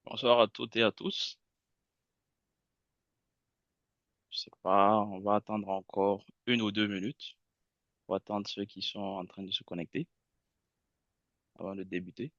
Bonsoir à toutes et à tous. Je sais pas, on va attendre encore 1 ou 2 minutes pour attendre ceux qui sont en train de se connecter avant de débuter.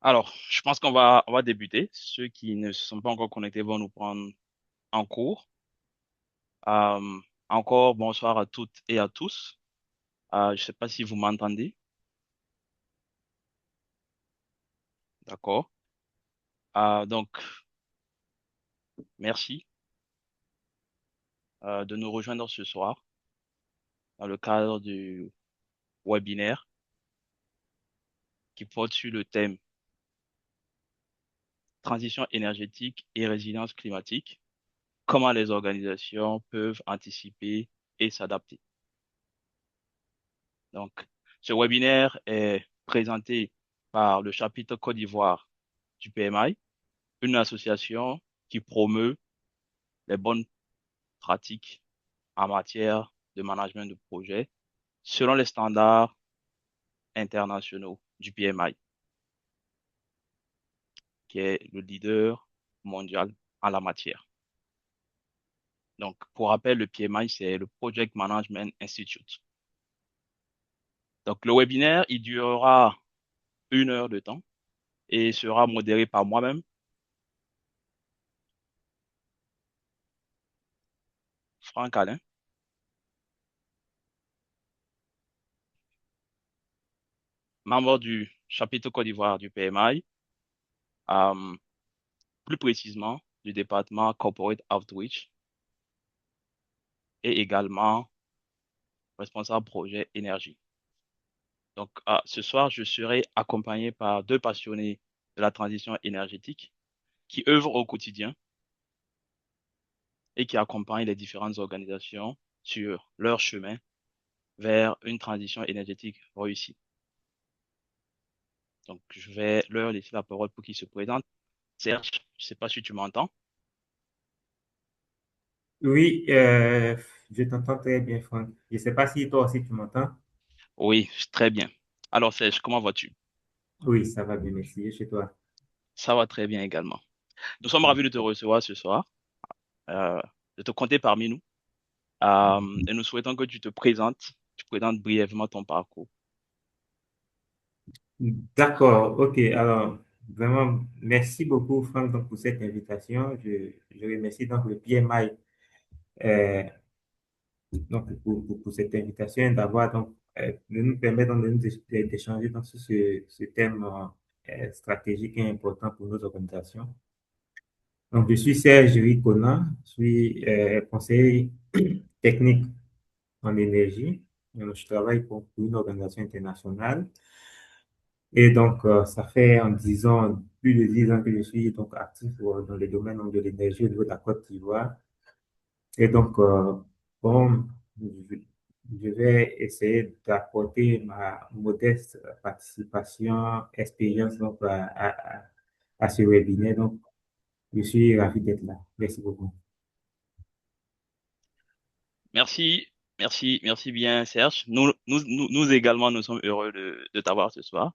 Alors, je pense qu'on va débuter. Ceux qui ne se sont pas encore connectés vont nous prendre en cours. Encore bonsoir à toutes et à tous. Je sais pas si vous m'entendez. D'accord. Donc, merci de nous rejoindre ce soir dans le cadre du webinaire qui porte sur le thème transition énergétique et résilience climatique. Comment les organisations peuvent anticiper et s'adapter. Donc, ce webinaire est présenté par le chapitre Côte d'Ivoire du PMI, une association qui promeut les bonnes pratiques en matière de management de projet selon les standards internationaux du PMI, qui est le leader mondial en la matière. Donc, pour rappel, le PMI, c'est le Project Management Institute. Donc, le webinaire, il durera 1 heure de temps et sera modéré par moi-même, Franck Alain, membre du chapitre Côte d'Ivoire du PMI, euh, plus précisément du département Corporate Outreach et également responsable projet énergie. Donc, ce soir, je serai accompagné par deux passionnés de la transition énergétique qui œuvrent au quotidien et qui accompagnent les différentes organisations sur leur chemin vers une transition énergétique réussie. Donc, je vais leur laisser la parole pour qu'ils se présentent. Serge, je ne sais pas si tu m'entends. Oui, je t'entends très bien, Franck. Je ne sais pas si toi aussi tu m'entends. Oui, très bien. Alors, Serge, comment vas-tu? Oui, ça va bien, merci. Et chez toi? Ça va très bien également. Nous sommes ravis de te recevoir ce soir, euh, de te compter parmi nous, et nous souhaitons que tu présentes brièvement ton parcours. D'accord, ok. Alors, vraiment, merci beaucoup, Franck, donc, pour cette invitation. Je remercie donc le PMI donc, pour cette invitation, d'avoir donc, de nous permettre donc, d'échanger donc, sur ce thème stratégique et important pour nos organisations. Donc, je suis Serge Ricona, je suis conseiller technique en énergie. Je travaille pour une organisation internationale. Et donc, ça fait en 10 ans, plus de 10 ans que je suis donc actif dans le domaine donc, de l'énergie au niveau de la Côte d'Ivoire. Et donc, bon, je je vais essayer d'apporter ma modeste participation, expérience donc, à ce webinaire. Donc, je suis ravi d'être là. Merci beaucoup. Merci, merci bien, Serge. Nous également, nous sommes heureux de t'avoir ce soir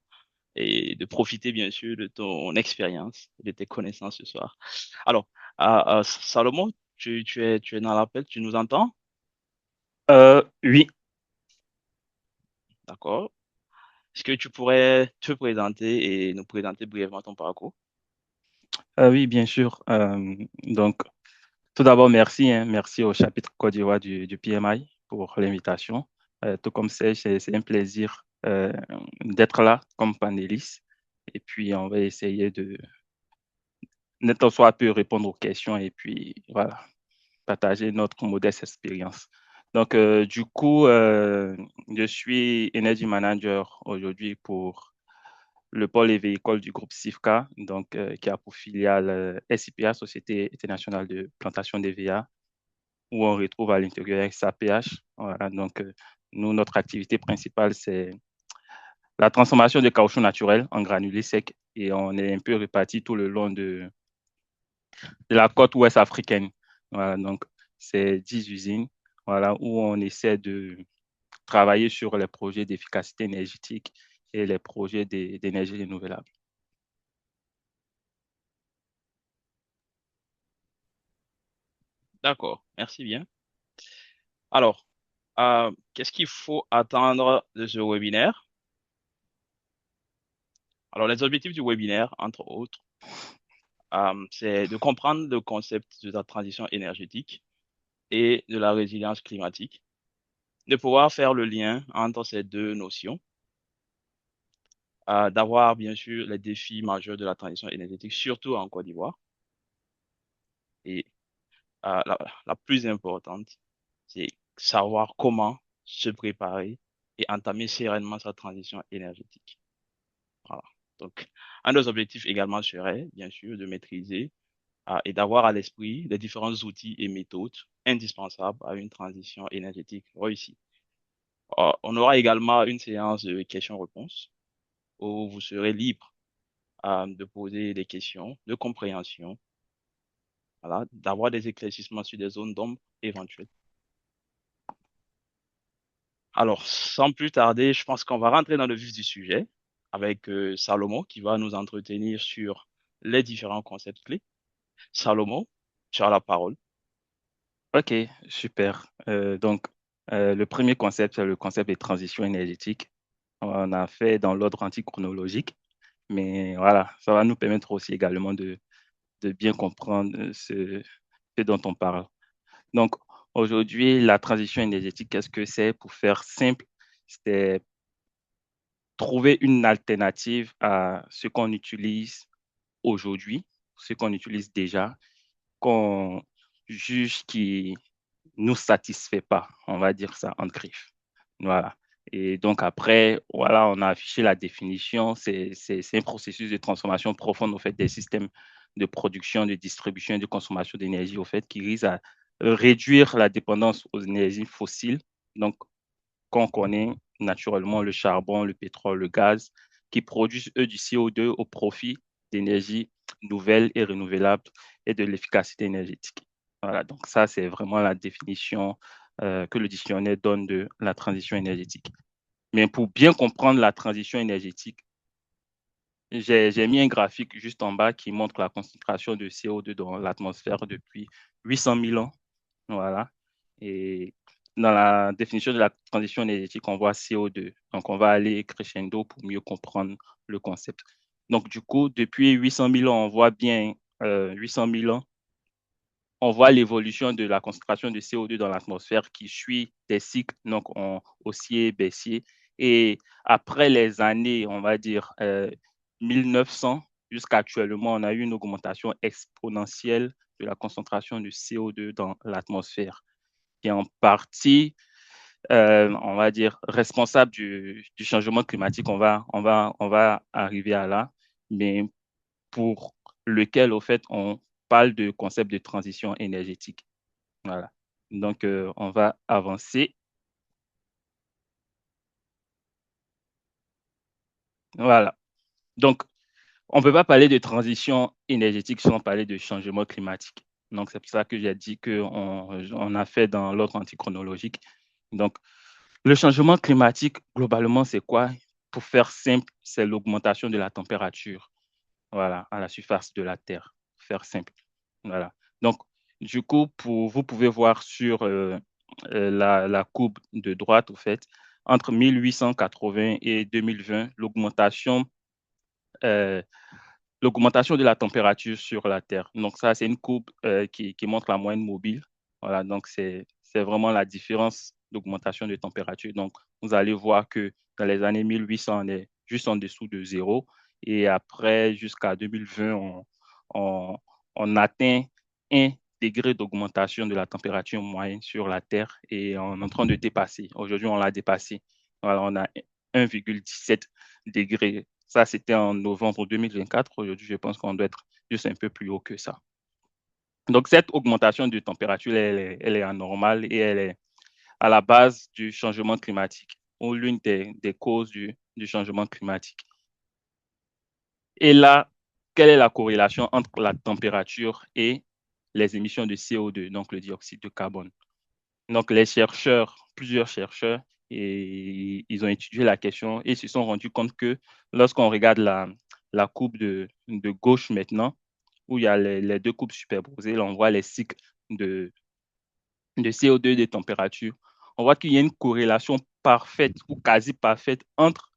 et de profiter, bien sûr, de ton expérience, de tes connaissances ce soir. Alors, Salomon, tu es dans l'appel, tu nous entends? Oui, D'accord. Est-ce que tu pourrais te présenter et nous présenter brièvement ton parcours? oui, bien sûr. Donc, tout d'abord, merci, hein, merci au chapitre Côte d'Ivoire du PMI pour l'invitation. Tout comme c'est un plaisir d'être là comme panéliste. Et puis, on va essayer de, n'être soit peu répondre aux questions et puis, voilà, partager notre modeste expérience. Donc, du coup, je suis Energy Manager aujourd'hui pour le pôle et véhicule du groupe SIFCA, donc, qui a pour filiale SIPA, Société internationale de plantation d'EVA, où on retrouve à l'intérieur SAPH. Voilà, donc, nous, notre activité principale, c'est la transformation de caoutchouc naturel en granulés secs et on est un peu répartis tout le long de la côte ouest africaine. Voilà, donc, c'est 10 usines voilà, où on essaie de travailler sur les projets d'efficacité énergétique et les projets d'énergie renouvelable. D'accord, merci bien. Alors, qu'est-ce qu'il faut attendre de ce webinaire? Alors, les objectifs du webinaire, entre autres, c'est de comprendre le concept de la transition énergétique et de la résilience climatique, de pouvoir faire le lien entre ces deux notions, d'avoir bien sûr les défis majeurs de la transition énergétique, surtout en Côte d'Ivoire. Et la plus importante, c'est savoir comment se préparer et entamer sereinement sa transition énergétique. Voilà. Donc, un des objectifs également serait, bien sûr, de maîtriser et d'avoir à l'esprit les différents outils et méthodes indispensables à une transition énergétique réussie. On aura également une séance de questions-réponses où vous serez libre de poser des questions de compréhension, voilà, d'avoir des éclaircissements sur des zones d'ombre éventuelles. Alors, sans plus tarder, je pense qu'on va rentrer dans le vif du sujet avec Salomon qui va nous entretenir sur les différents concepts clés. Salomon, tu as la parole. OK, super. Donc, le premier concept, c'est le concept de transition énergétique. On a fait dans l'ordre antichronologique, mais voilà, ça va nous permettre aussi également de bien comprendre ce dont on parle. Donc, aujourd'hui, la transition énergétique, qu'est-ce que c'est? Pour faire simple, c'est trouver une alternative à ce qu'on utilise aujourd'hui, ce qu'on utilise déjà, qu'on juge qui nous satisfait pas, on va dire ça en griffe. Voilà. Et donc après, voilà, on a affiché la définition. C'est un processus de transformation profonde au fait des systèmes de production, de distribution et de consommation d'énergie au fait qui vise à réduire la dépendance aux énergies fossiles. Donc, qu'on connaît naturellement le charbon, le pétrole, le gaz, qui produisent eux du CO2 au profit d'énergies nouvelles et renouvelables et de l'efficacité énergétique. Voilà, donc ça, c'est vraiment la définition que le dictionnaire donne de la transition énergétique. Mais pour bien comprendre la transition énergétique, j'ai mis un graphique juste en bas qui montre la concentration de CO2 dans l'atmosphère depuis 800 000 ans. Voilà. Et dans la définition de la transition énergétique, on voit CO2. Donc, on va aller crescendo pour mieux comprendre le concept. Donc, du coup, depuis 800 000 ans, on voit bien 800 000 ans, on voit l'évolution de la concentration de CO2 dans l'atmosphère qui suit des cycles donc haussier, baissier. Et après les années, on va dire 1900 jusqu'à actuellement, on a eu une augmentation exponentielle de la concentration de CO2 dans l'atmosphère qui est en partie on va dire, responsables du changement climatique, on va arriver à là, mais pour lequel, au fait, on parle de concept de transition énergétique. Voilà. Donc, on va avancer. Voilà. Donc, on ne peut pas parler de transition énergétique sans parler de changement climatique. Donc, c'est pour ça que j'ai dit qu'on a fait dans l'ordre antichronologique. Donc, le changement climatique, globalement, c'est quoi? Pour faire simple, c'est l'augmentation de la température, voilà, à la surface de la Terre. Pour faire simple. Voilà. Donc, du coup, vous pouvez voir sur la courbe de droite, au fait, entre 1880 et 2020, euh, l'augmentation de la température sur la Terre. Donc, ça, c'est une courbe qui montre la moyenne mobile. Voilà, donc c'est vraiment la différence d'augmentation de température. Donc, vous allez voir que dans les années 1800, on est juste en dessous de zéro. Et après, jusqu'à 2020, on, on atteint 1 degré d'augmentation de la température moyenne sur la Terre et on est en train de dépasser. Aujourd'hui, on l'a dépassé. Voilà, on a 1,17 degrés. Ça, c'était en novembre 2024. Aujourd'hui, je pense qu'on doit être juste un peu plus haut que ça. Donc, cette augmentation de température, elle est anormale et elle est à la base du changement climatique ou l'une des causes du changement climatique. Et là, quelle est la corrélation entre la température et les émissions de CO2, donc le dioxyde de carbone? Donc, plusieurs chercheurs, et ils ont étudié la question et se sont rendus compte que lorsqu'on regarde la courbe de gauche maintenant, où il y a les deux courbes superposées, là, on voit les cycles de CO2 de température. On voit qu'il y a une corrélation parfaite ou quasi parfaite entre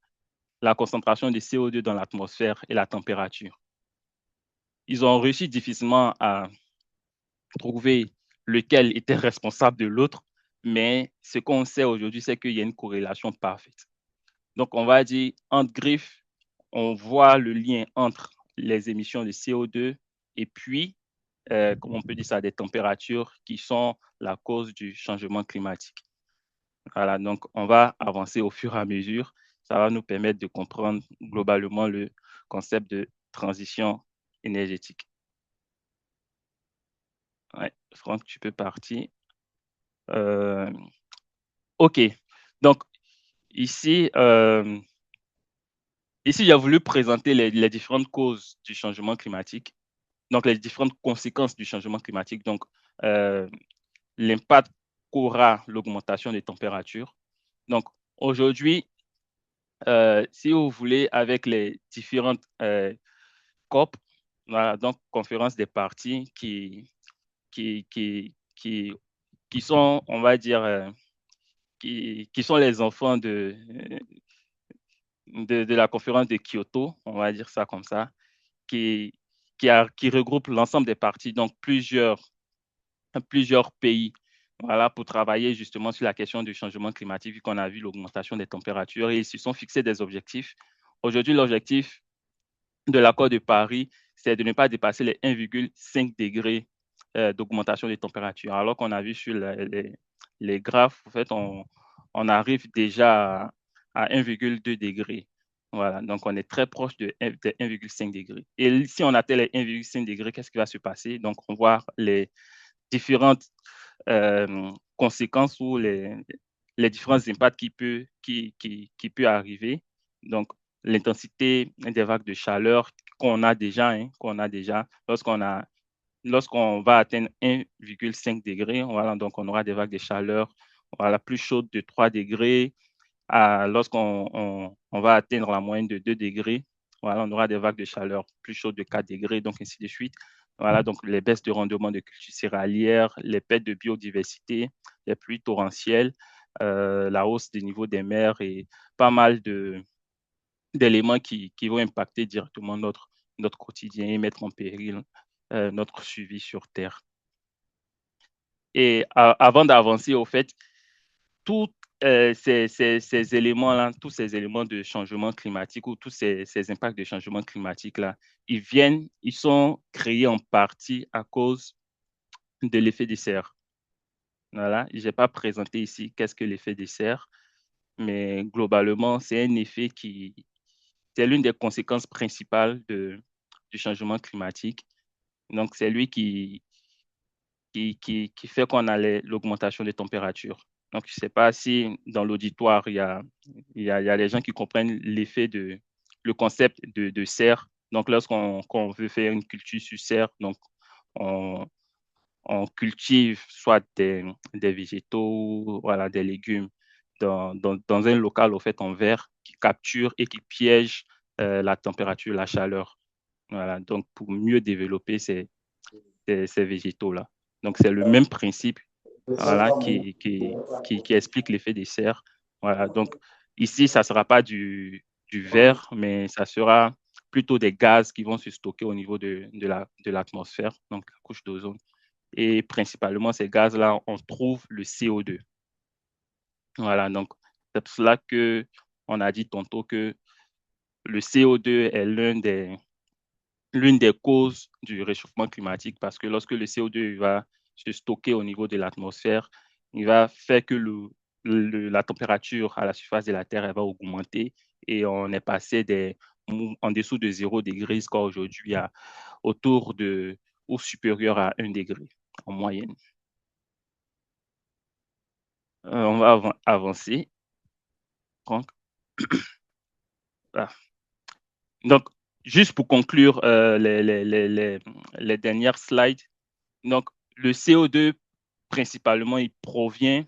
la concentration de CO2 dans l'atmosphère et la température. Ils ont réussi difficilement à trouver lequel était responsable de l'autre, mais ce qu'on sait aujourd'hui, c'est qu'il y a une corrélation parfaite. Donc, on va dire, entre griffes, on voit le lien entre les émissions de CO2 et puis, comme on peut dire ça, des températures qui sont la cause du changement climatique. Voilà, donc on va avancer au fur et à mesure. Ça va nous permettre de comprendre globalement le concept de transition énergétique. Ouais, Franck, tu peux partir. OK. Donc, ici, ici j'ai voulu présenter les différentes causes du changement climatique, donc les différentes conséquences du changement climatique, donc l'impact qu'aura l'augmentation des températures. Donc, aujourd'hui, si vous voulez, avec les différentes COP, voilà, donc conférences des parties qui, qui, qui, qui sont, on va dire, qui sont les enfants de la conférence de Kyoto, on va dire ça comme ça, qui, qui regroupe l'ensemble des parties, donc plusieurs pays, voilà, pour travailler justement sur la question du changement climatique, vu qu'on a vu l'augmentation des températures et ils se sont fixés des objectifs. Aujourd'hui, l'objectif de l'accord de Paris, c'est de ne pas dépasser les 1,5 degrés d'augmentation des températures. Alors qu'on a vu sur les graphes, en fait, on arrive déjà à 1,2 degrés. Voilà, donc on est très proche de 1,5 degrés. Et si on atteint les 1,5 degrés, qu'est-ce qui va se passer? Donc, on voit les différentes conséquences ou les différents impacts qui peut arriver. Donc, l'intensité des vagues de chaleur qu'on a déjà, lorsqu'on va atteindre 1,5 degré, voilà, donc on aura des vagues de chaleur voilà, plus chaudes de 3 degrés. Lorsqu'on va atteindre la moyenne de 2 degrés, voilà, on aura des vagues de chaleur plus chaudes de 4 degrés, donc ainsi de suite. Voilà, donc les baisses de rendement de cultures céréalières, les pertes de biodiversité, les pluies torrentielles, la hausse des niveaux des mers et pas mal d'éléments qui vont impacter directement notre quotidien et mettre en péril notre suivi sur Terre. Et avant d'avancer, au fait, tous ces éléments-là, tous ces éléments de changement climatique ou tous ces impacts de changement climatique-là, ils sont créés en partie à cause de l'effet de serre. Voilà, je n'ai pas présenté ici qu'est-ce que l'effet de serre, mais globalement, c'est un effet c'est l'une des conséquences principales du changement climatique. Donc, c'est lui qui fait qu'on a l'augmentation des températures. Donc, je ne sais pas si dans l'auditoire, il y a des gens qui comprennent le concept de serre. Donc, lorsqu'on veut faire une culture sur serre, donc on, on cultive soit des végétaux, voilà, des légumes dans un local au fait en verre qui capture et qui piège la température, la chaleur. Voilà, donc pour mieux développer ces végétaux-là. Donc c'est le même principe, voilà, qui explique l'effet des serres. Voilà, donc ici, ça ne sera pas du verre, mais ça sera plutôt des gaz qui vont se stocker au niveau de l'atmosphère, donc la couche d'ozone. Et principalement, ces gaz-là, on trouve le CO2. Voilà, donc c'est pour cela que on a dit tantôt que le CO2 est l'une des causes du réchauffement climatique parce que lorsque le CO2 va se stocker au niveau de l'atmosphère, il va faire que la température à la surface de la Terre elle va augmenter et on est passé en dessous de 0 degré jusqu'à aujourd'hui à autour de ou supérieur à 1 degré en moyenne. On va avancer. Donc, ah. Donc, juste pour conclure les dernières slides, donc le CO2 principalement, il provient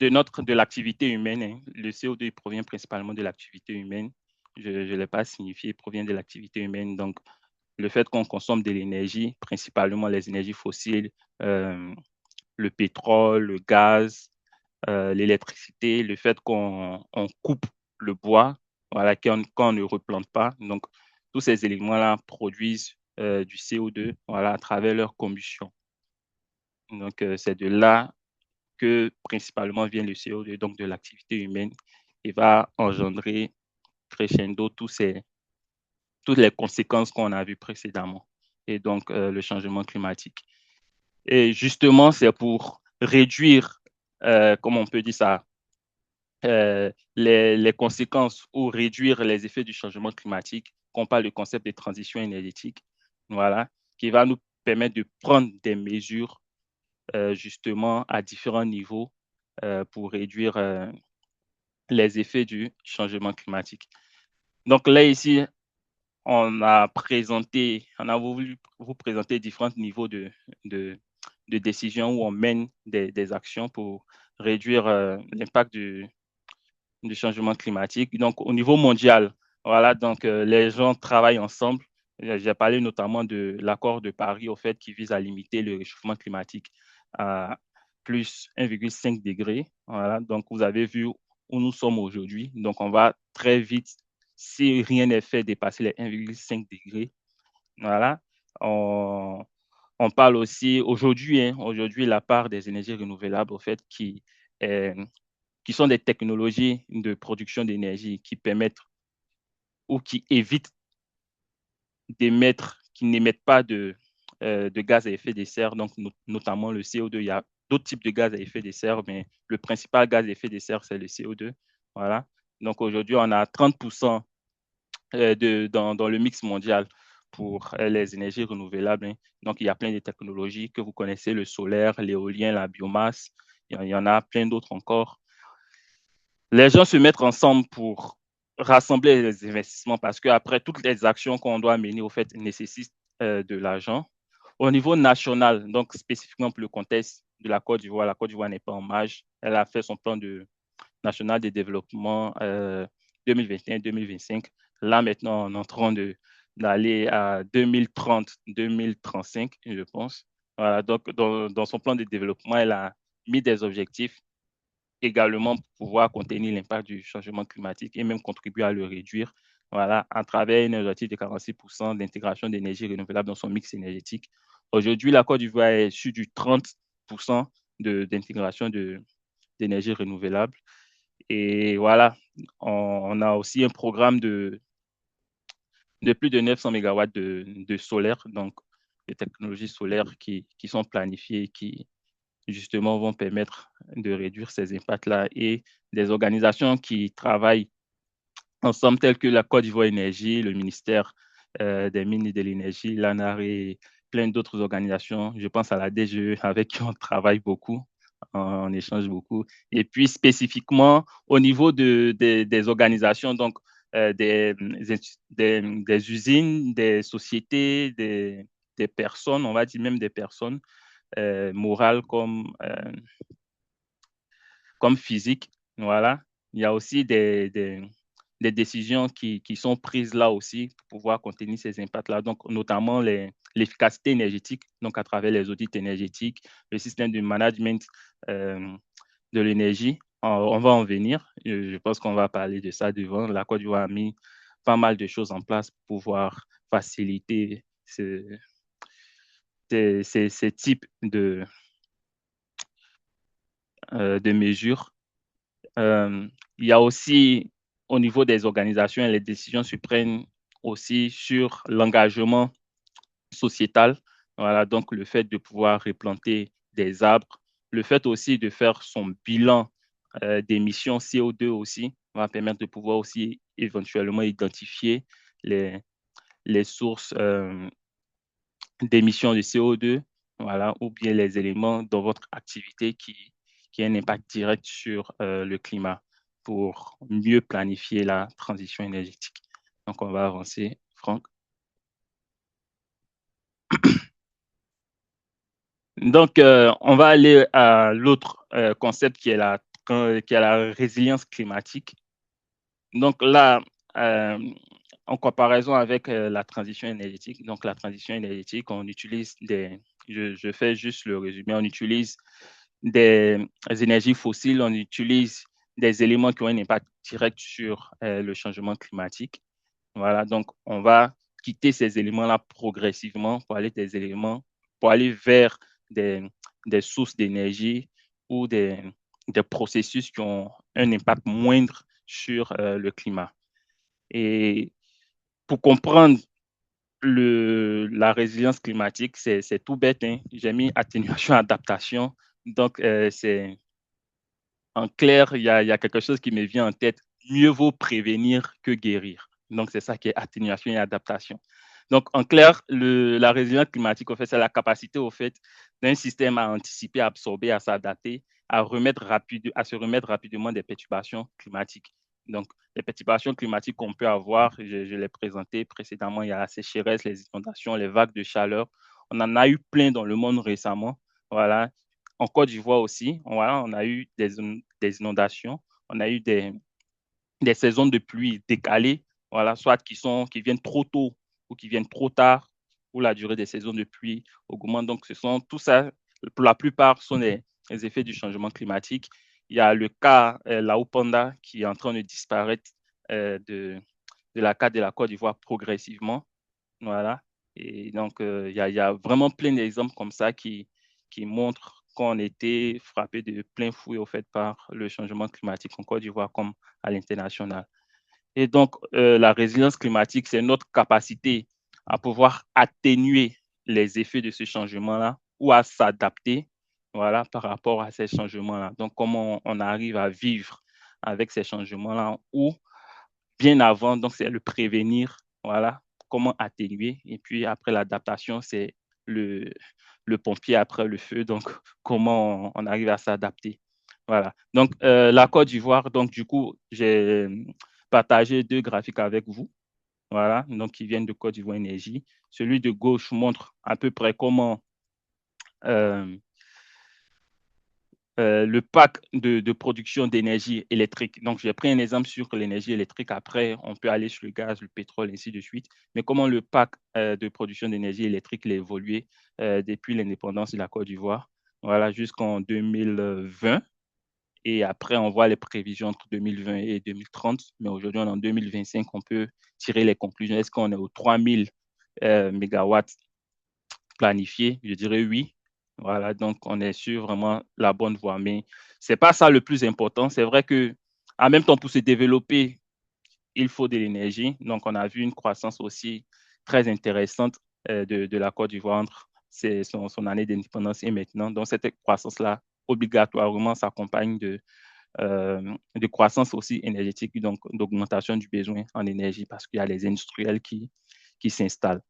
de l'activité humaine. Hein. Le CO2 il provient principalement de l'activité humaine. Je ne l'ai pas signifié, il provient de l'activité humaine. Donc, le fait qu'on consomme de l'énergie, principalement les énergies fossiles, euh, le pétrole, le gaz, l'électricité, le fait qu'on coupe le bois, voilà, qu'on ne replante pas. Donc, tous ces éléments-là produisent du CO2, voilà, à travers leur combustion. Donc, c'est de là que principalement vient le CO2, donc de l'activité humaine, et va engendrer crescendo toutes les conséquences qu'on a vues précédemment, et donc le changement climatique. Et justement, c'est pour réduire, comment on peut dire ça, les conséquences ou réduire les effets du changement climatique qu'on parle du concept de transition énergétique, voilà, qui va nous permettre de prendre des mesures justement à différents niveaux pour réduire les effets du changement climatique. Donc là, ici, on a voulu vous présenter différents niveaux de, de décision où on mène des actions pour réduire l'impact du changement climatique. Donc, au niveau mondial, voilà, donc les gens travaillent ensemble. J'ai parlé notamment de l'accord de Paris, au fait, qui vise à limiter le réchauffement climatique à plus 1,5 degré. Voilà, donc vous avez vu où nous sommes aujourd'hui. Donc, on va très vite, si rien n'est fait, dépasser les 1,5 degrés. Voilà. On, on parle aussi aujourd'hui, hein, aujourd'hui, la part des énergies renouvelables, au fait, qui sont des technologies de production d'énergie qui permettent ou qui évitent qui n'émettent pas de gaz à effet de serre, donc notamment le CO2. Il y a d'autres types de gaz à effet de serre, mais le principal gaz à effet de serre, c'est le CO2. Voilà. Donc aujourd'hui, on a 30% dans le mix mondial pour les énergies renouvelables. Hein. Donc, il y a plein de technologies que vous connaissez, le solaire, l'éolien, la biomasse. Il y en a plein d'autres encore. Les gens se mettent ensemble pour rassembler les investissements parce qu'après, toutes les actions qu'on doit mener, au fait, nécessitent de l'argent. Au niveau national, donc spécifiquement pour le contexte de la Côte d'Ivoire n'est pas en marge. Elle a fait son plan national de développement 2021-2025. Là, maintenant, on est en train d'aller à 2030-2035, je pense. Voilà, donc, dans son plan de développement, elle a mis des objectifs également pour pouvoir contenir l'impact du changement climatique et même contribuer à le réduire, voilà, à travers un objectif de 46% d'intégration d'énergie renouvelable dans son mix énergétique. Aujourd'hui, la Côte d'Ivoire est sur du 30% d'intégration d'énergie renouvelable. Et voilà, on a aussi un programme de plus de 900 mégawatts de solaire, donc des technologies solaires qui sont planifiées, justement, vont permettre de réduire ces impacts-là. Et des organisations qui travaillent ensemble, telles que la Côte d'Ivoire Énergie, le ministère des Mines et de l'Énergie, l'ANAR et plein d'autres organisations. Je pense à la DGE avec qui on travaille beaucoup, on échange beaucoup. Et puis spécifiquement au niveau des organisations, donc des usines, des sociétés, des personnes, on va dire même des personnes morales comme physiques. Voilà. Il y a aussi des décisions qui sont prises là aussi pour pouvoir contenir ces impacts-là, donc notamment l'efficacité énergétique, donc à travers les audits énergétiques, le système de management de l'énergie. On va en venir. Je pense qu'on va parler de ça devant. La Côte d'Ivoire a mis pas mal de choses en place pour pouvoir faciliter ces types de mesures. Il y a aussi, au niveau des organisations, les décisions se prennent aussi sur l'engagement sociétal. Voilà, donc le fait de pouvoir replanter des arbres, le fait aussi de faire son bilan d'émissions CO2 aussi va permettre de pouvoir aussi éventuellement identifier les, les sources d'émissions de CO2, voilà, ou bien les éléments dans votre activité qui ont un impact direct sur le climat pour mieux planifier la transition énergétique. Donc, on va avancer, Franck. Donc, on va aller à l'autre concept qui est la résilience climatique. Donc là, en comparaison avec la transition énergétique, donc la transition énergétique, on utilise je fais juste le résumé, on utilise des énergies fossiles, on utilise des éléments qui ont un impact direct sur le changement climatique. Voilà, donc on va quitter ces éléments-là progressivement pour aller vers des sources d'énergie ou des processus qui ont un impact moindre sur le climat. Et pour comprendre la résilience climatique, c'est tout bête, hein. J'ai mis atténuation, adaptation. Donc, c'est en clair, il y a quelque chose qui me vient en tête. Mieux vaut prévenir que guérir. Donc, c'est ça qui est atténuation et adaptation. Donc, en clair, la résilience climatique, au fait, c'est la capacité, au fait, d'un système à anticiper, à absorber, à s'adapter, à se remettre rapidement des perturbations climatiques. Donc, les perturbations climatiques qu'on peut avoir, je l'ai présenté précédemment, il y a la sécheresse, les inondations, les vagues de chaleur. On en a eu plein dans le monde récemment. Voilà. En Côte d'Ivoire aussi, voilà, on a eu des inondations, on a eu des saisons de pluie décalées, voilà, soit qui viennent trop tôt ou qui viennent trop tard, où la durée des saisons de pluie augmente. Donc, tout ça, pour la plupart, sont les effets du changement climatique. Il y a le cas Laopanda qui est en train de disparaître de la carte de la Côte d'Ivoire progressivement. Voilà. Et donc, il y a vraiment plein d'exemples comme ça qui montrent qu'on était frappé de plein fouet au fait par le changement climatique en Côte d'Ivoire comme à l'international. Et donc, la résilience climatique, c'est notre capacité à pouvoir atténuer les effets de ce changement-là ou à s'adapter, voilà, par rapport à ces changements-là. Donc, comment on arrive à vivre avec ces changements-là ou bien avant, donc c'est le prévenir, voilà, comment atténuer. Et puis après l'adaptation, c'est le, pompier après le feu, donc comment on arrive à s'adapter. Voilà. Donc la Côte d'Ivoire, donc du coup, j'ai partagé 2 graphiques avec vous, voilà, donc qui viennent de Côte d'Ivoire Énergie. Celui de gauche montre à peu près comment le pack de production d'énergie électrique. Donc, j'ai pris un exemple sur l'énergie électrique. Après, on peut aller sur le gaz, le pétrole, ainsi de suite. Mais comment le pack de production d'énergie électrique a évolué depuis l'indépendance de la Côte d'Ivoire, voilà, jusqu'en 2020. Et après, on voit les prévisions entre 2020 et 2030. Mais aujourd'hui, on est en 2025. On peut tirer les conclusions. Est-ce qu'on est aux 3000 mégawatts planifiés? Je dirais oui. Voilà, donc on est sur vraiment la bonne voie. Mais ce n'est pas ça le plus important. C'est vrai que en même temps, pour se développer, il faut de l'énergie. Donc, on a vu une croissance aussi très intéressante de la Côte d'Ivoire entre c'est son année d'indépendance et maintenant. Donc, cette croissance-là, obligatoirement, s'accompagne de croissance aussi énergétique, donc d'augmentation du besoin en énergie parce qu'il y a les industriels qui s'installent.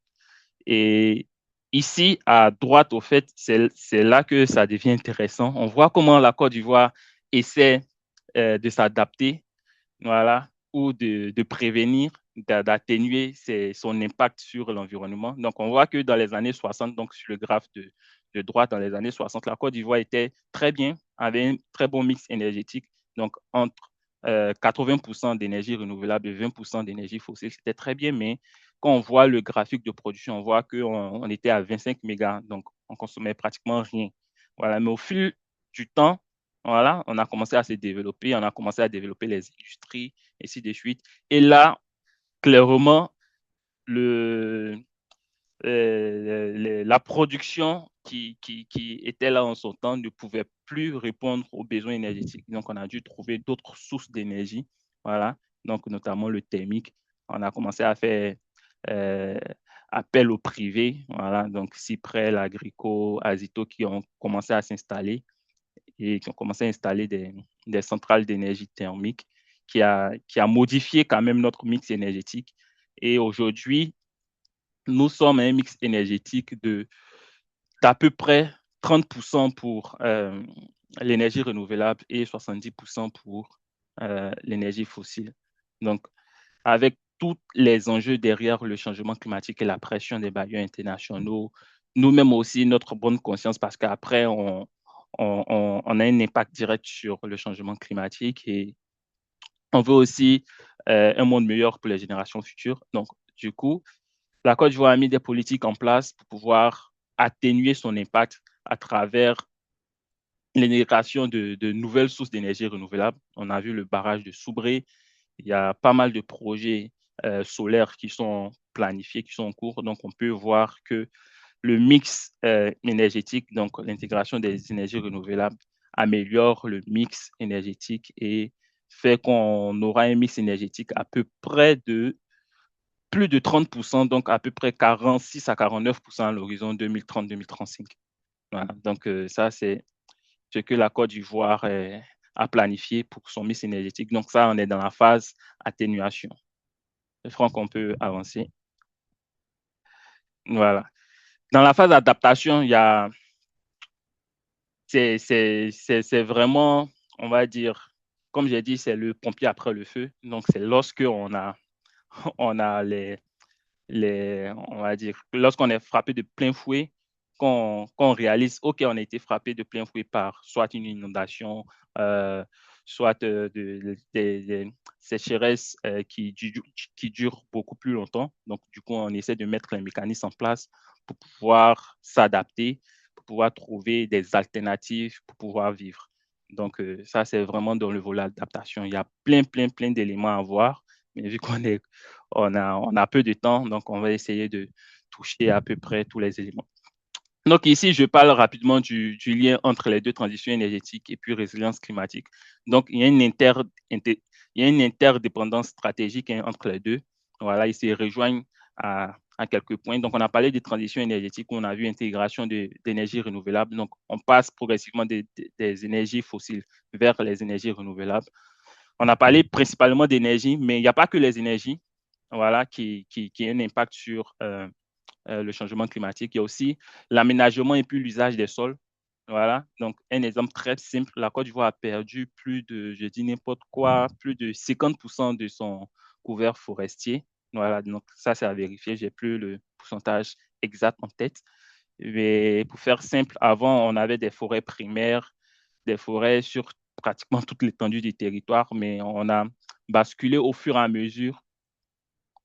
Et ici, à droite, au fait, c'est là que ça devient intéressant. On voit comment la Côte d'Ivoire essaie de s'adapter, voilà, ou de prévenir, d'atténuer son impact sur l'environnement. Donc, on voit que dans les années 60, donc sur le graphe de droite, dans les années 60, la Côte d'Ivoire était très bien, avait un très bon mix énergétique, donc entre 80% d'énergie renouvelable et 20% d'énergie fossile, c'était très bien, mais quand on voit le graphique de production, on voit qu'on était à 25 mégas, donc on consommait pratiquement rien. Voilà, mais au fil du temps, voilà, on a commencé à se développer, on a commencé à développer les industries, et ainsi de suite. Et là, clairement, la production qui était là en son temps ne pouvait plus répondre aux besoins énergétiques. Donc, on a dû trouver d'autres sources d'énergie, voilà, donc notamment le thermique. On a commencé à faire euh, appel au privé, voilà, donc Cyprès, Agrico, Azito qui ont commencé à s'installer et qui ont commencé à installer des centrales d'énergie thermique qui a modifié quand même notre mix énergétique. Et aujourd'hui, nous sommes à un mix énergétique d'à peu près 30% pour l'énergie renouvelable et 70% pour l'énergie fossile. Donc, avec tous les enjeux derrière le changement climatique et la pression des bailleurs internationaux, nous-mêmes aussi notre bonne conscience parce qu'après, on a un impact direct sur le changement climatique et on veut aussi un monde meilleur pour les générations futures. Donc, du coup, la Côte d'Ivoire a mis des politiques en place pour pouvoir atténuer son impact à travers l'intégration de nouvelles sources d'énergie renouvelable. On a vu le barrage de Soubré. Il y a pas mal de projets solaires qui sont planifiés, qui sont en cours. Donc, on peut voir que le mix énergétique, donc l'intégration des énergies renouvelables, améliore le mix énergétique et fait qu'on aura un mix énergétique à peu près de plus de 30%, donc à peu près 46 à 49% à l'horizon 2030-2035. Voilà. Donc, ça, c'est ce que la Côte d'Ivoire a planifié pour son mix énergétique. Donc, ça, on est dans la phase atténuation. Franck, on peut avancer. Voilà. Dans la phase d'adaptation, il y a, c'est vraiment, on va dire, comme j'ai dit, c'est le pompier après le feu. Donc, c'est lorsque on a on va dire, lorsqu'on est frappé de plein fouet, qu'on réalise, OK, on a été frappé de plein fouet par soit une inondation, soit des sécheresses qui durent beaucoup plus longtemps. Donc, du coup, on essaie de mettre les mécanismes en place pour pouvoir s'adapter, pour pouvoir trouver des alternatives pour pouvoir vivre. Donc, ça, c'est vraiment dans le volet adaptation. Il y a plein d'éléments à voir, mais vu on a peu de temps, donc on va essayer de toucher à peu près tous les éléments. Donc ici, je parle rapidement du lien entre les deux transitions énergétiques et puis résilience climatique. Donc, il y a une interdépendance stratégique entre les deux. Voilà, ils se rejoignent à quelques points. Donc, on a parlé de transition énergétique où on a vu intégration d'énergies renouvelables. Donc, on passe progressivement des énergies fossiles vers les énergies renouvelables. On a parlé principalement d'énergie, mais il n'y a pas que les énergies, voilà, qui ont un impact sur le changement climatique. Il y a aussi l'aménagement et puis l'usage des sols. Voilà, donc un exemple très simple, la Côte d'Ivoire a perdu plus de, je dis n'importe quoi, plus de 50% de son couvert forestier. Voilà, donc ça c'est à vérifier, j'ai plus le pourcentage exact en tête. Mais pour faire simple, avant on avait des forêts primaires, des forêts sur pratiquement toute l'étendue du territoire, mais on a basculé au fur et à mesure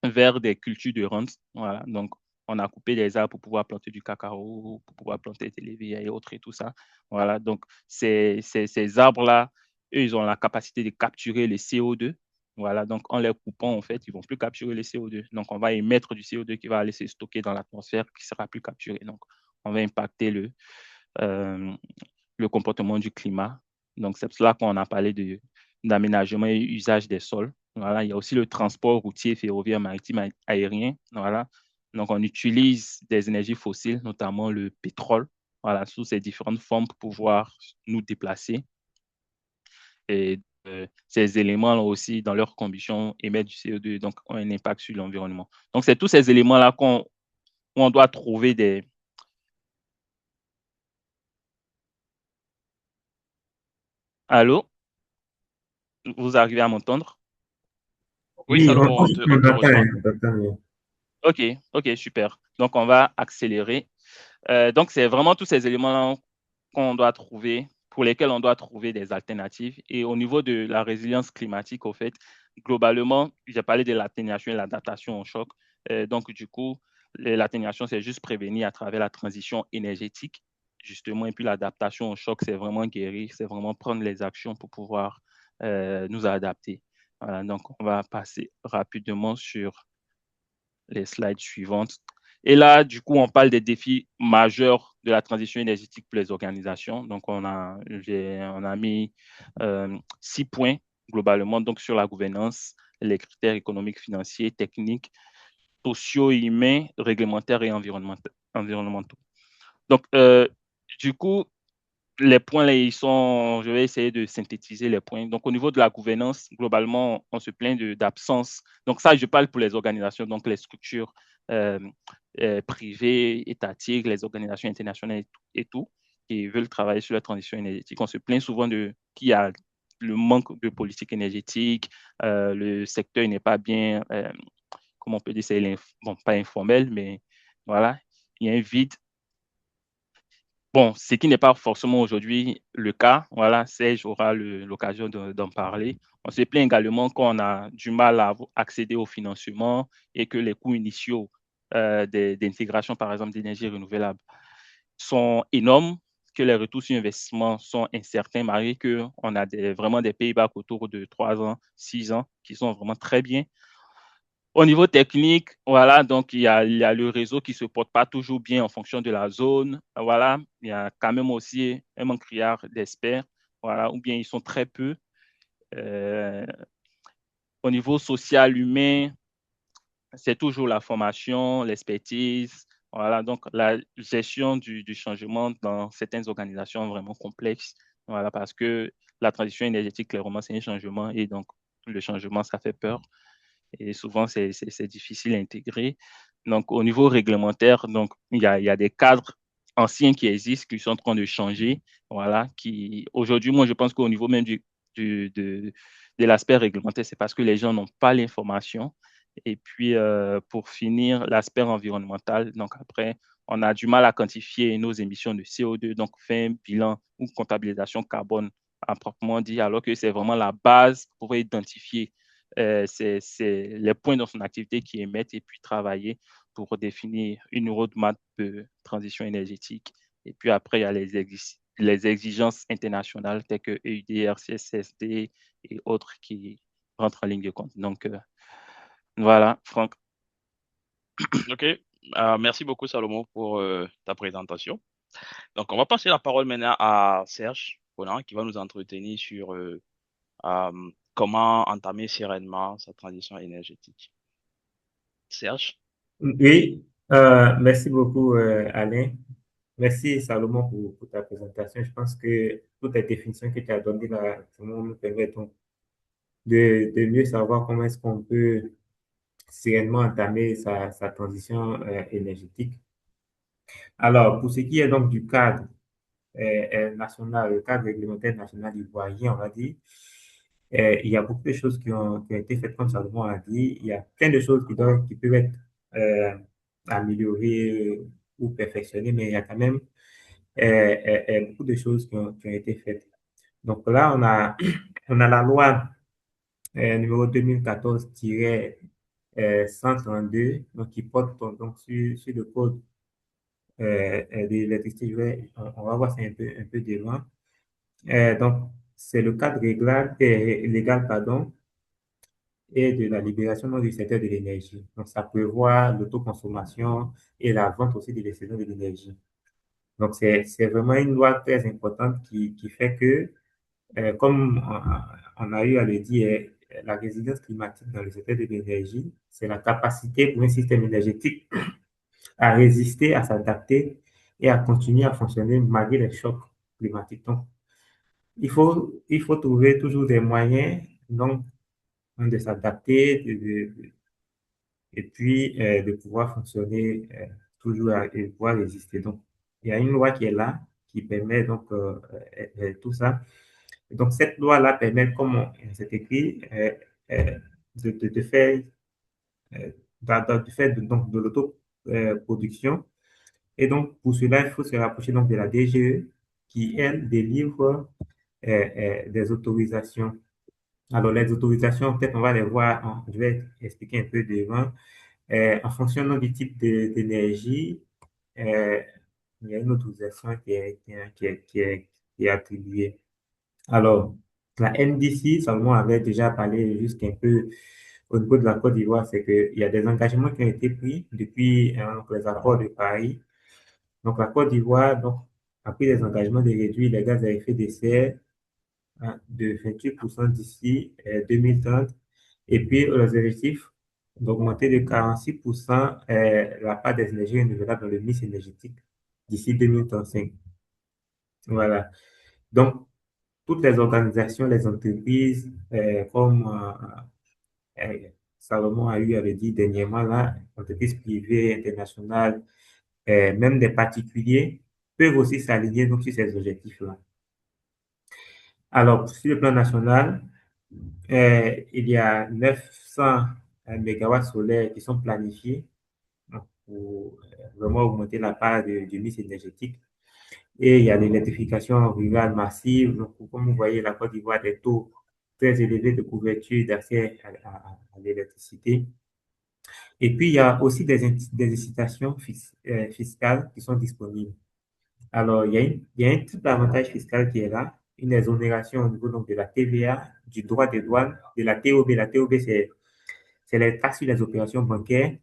vers des cultures de rente. Voilà. Donc, on a coupé des arbres pour pouvoir planter du cacao, pour pouvoir planter des lévières et autres et tout ça. Voilà. Donc, ces arbres-là, eux, ils ont la capacité de capturer le CO2. Voilà. Donc, en les coupant, en fait, ils ne vont plus capturer le CO2. Donc, on va émettre du CO2 qui va aller se stocker dans l'atmosphère, qui ne sera plus capturé. Donc, on va impacter euh, le comportement du climat. Donc, c'est pour cela qu'on a parlé d'aménagement et usage des sols. Voilà. Il y a aussi le transport routier, ferroviaire, maritime, aérien. Voilà. Donc, on utilise des énergies fossiles, notamment le pétrole, voilà, sous ses différentes formes pour pouvoir nous déplacer. Et ces éléments aussi, dans leur combustion, émettent du CO2, donc ont un impact sur l'environnement. Donc, c'est tous ces éléments-là qu'on doit trouver des... Allô? Vous arrivez à m'entendre? Oui, Oui, Salomon, on te reçoit. on t'entend bien. OK, OK, super. Donc, on va accélérer. Donc, c'est vraiment tous ces éléments-là qu'on doit trouver, pour lesquels on doit trouver des alternatives. Et au niveau de la résilience climatique, au fait, globalement, j'ai parlé de l'atténuation et l'adaptation au choc. Donc, du coup, l'atténuation, c'est juste prévenir à travers la transition énergétique, justement. Et puis, l'adaptation au choc, c'est vraiment guérir, c'est vraiment prendre les actions pour pouvoir nous adapter. Voilà, donc, on va passer rapidement sur les slides suivantes. Et là, du coup, on parle des défis majeurs de la transition énergétique pour les organisations. Donc, on a mis 6 points globalement donc sur la gouvernance, les critères économiques, financiers, techniques, sociaux, humains, réglementaires et environnementaux. Donc, du coup, les points là, je vais essayer de synthétiser les points. Donc, au niveau de la gouvernance, globalement, on se plaint d'absence. Donc, ça, je parle pour les organisations, donc les structures euh, privées, étatiques, les organisations internationales et tout, qui veulent travailler sur la transition énergétique. On se plaint souvent qu'il y a le manque de politique énergétique, le secteur n'est pas bien, comment on peut dire, bon, pas informel, mais voilà, il y a un vide. Bon, ce qui n'est pas forcément aujourd'hui le cas, voilà, Serge aura l'occasion d'en parler. On se plaint également qu'on a du mal à accéder au financement et que les coûts initiaux d'intégration, par exemple, d'énergie renouvelable sont énormes, que les retours sur investissement sont incertains, malgré qu'on a vraiment des payback autour de 3 ans, 6 ans, qui sont vraiment très bien. Au niveau technique, voilà, donc il y a le réseau qui ne se porte pas toujours bien en fonction de la zone. Voilà, il y a quand même aussi un manque criard d'experts, voilà, ou bien ils sont très peu. Euh, Au niveau social, humain, c'est toujours la formation, l'expertise. Voilà, donc la gestion du changement dans certaines organisations vraiment complexes. Voilà, parce que la transition énergétique, clairement, c'est un changement et donc le changement, ça fait peur. Et souvent, c'est difficile à intégrer. Donc, au niveau réglementaire, donc, il y a des cadres anciens qui existent, qui sont en train de changer. Voilà, aujourd'hui, moi, je pense qu'au niveau même du, de, de l'aspect réglementaire, c'est parce que les gens n'ont pas l'information. Et puis, pour finir, l'aspect environnemental. Donc, après, on a du mal à quantifier nos émissions de CO2, donc faire un bilan ou comptabilisation carbone à proprement dit, alors que c'est vraiment la base pour identifier c'est les points dans son activité qui émettent et puis travailler pour définir une roadmap de transition énergétique. Et puis après, il y a les exigences internationales telles que EUDR, CSSD et autres qui rentrent en ligne de compte. Donc, voilà, Franck. OK. Merci beaucoup, Salomon, pour ta présentation. Donc, on va passer la parole maintenant à Serge Conan, qui va nous entretenir sur comment entamer sereinement sa transition énergétique. Serge? Oui, merci beaucoup, Alain. Merci, Salomon, pour ta présentation. Je pense que toutes les définitions que tu as données là, vraiment nous permettent donc de mieux savoir comment est-ce qu'on peut sereinement entamer sa transition énergétique. Alors, pour ce qui est donc du cadre national, le cadre réglementaire national ivoirien, on va dire, il y a beaucoup de choses qui ont été faites, comme Salomon a dit. Il y a plein de choses qui peuvent être euh, améliorées ou perfectionnées, mais il y a quand même beaucoup de choses qui ont été faites. Donc là, on a la loi numéro 2014-132, donc qui porte donc sur le code de l'électricité. On va voir ça un peu de loin. Donc, c'est le cadre légal, pardon, et de la libération du secteur de l'énergie. Donc, ça prévoit l'autoconsommation et la vente aussi de l'excédent de l'énergie. Donc, c'est vraiment une loi très importante qui fait que, comme on a eu à le dire, la résilience climatique dans le secteur de l'énergie, c'est la capacité pour un système énergétique à résister, à s'adapter et à continuer à fonctionner malgré les chocs climatiques. Donc, il faut trouver toujours des moyens donc, de s'adapter et puis de pouvoir fonctionner toujours et pouvoir résister. Donc, il y a une loi qui est là, qui permet donc tout ça. Et donc, cette loi-là permet, comme c'est écrit, de faire, euh, de faire donc, de l'autoproduction. Et donc, pour cela, il faut se rapprocher donc, de la DGE qui, elle, délivre des autorisations. Alors, les autorisations, peut-être on va les voir, je vais expliquer un peu devant. En fonction donc, du type d'énergie, euh, il y a une autorisation qui est attribuée. Alors, la NDC, Salomon avait déjà parlé juste un peu au niveau de la Côte d'Ivoire, c'est qu'il y a des engagements qui ont été pris depuis les accords de Paris. Donc, la Côte d'Ivoire donc, a pris des engagements de réduire les gaz à effet de serre de 28% d'ici 2030. Et puis, les objectifs d'augmenter de 46% la part des énergies renouvelables dans le mix énergétique d'ici 2035. Voilà. Donc, toutes les organisations, les entreprises, comme Salomon avait dit dernièrement, là, entreprises privées, internationales, même des particuliers, peuvent aussi s'aligner donc, sur ces objectifs-là. Alors, sur le plan national, il y a 900 mégawatts solaires qui sont planifiés donc, pour vraiment augmenter la part du mix énergétique. Et il y a l'électrification rurale massive. Donc, comme vous voyez, la Côte d'Ivoire a des taux très élevés de couverture d'accès à l'électricité. Et puis, il y a aussi des incitations fiscales qui sont disponibles. Alors, il y a un type d'avantage fiscal qui est là, une exonération au niveau donc, de la TVA, du droit des douanes, de la TOB. La TOB, c'est les taxes sur les opérations bancaires.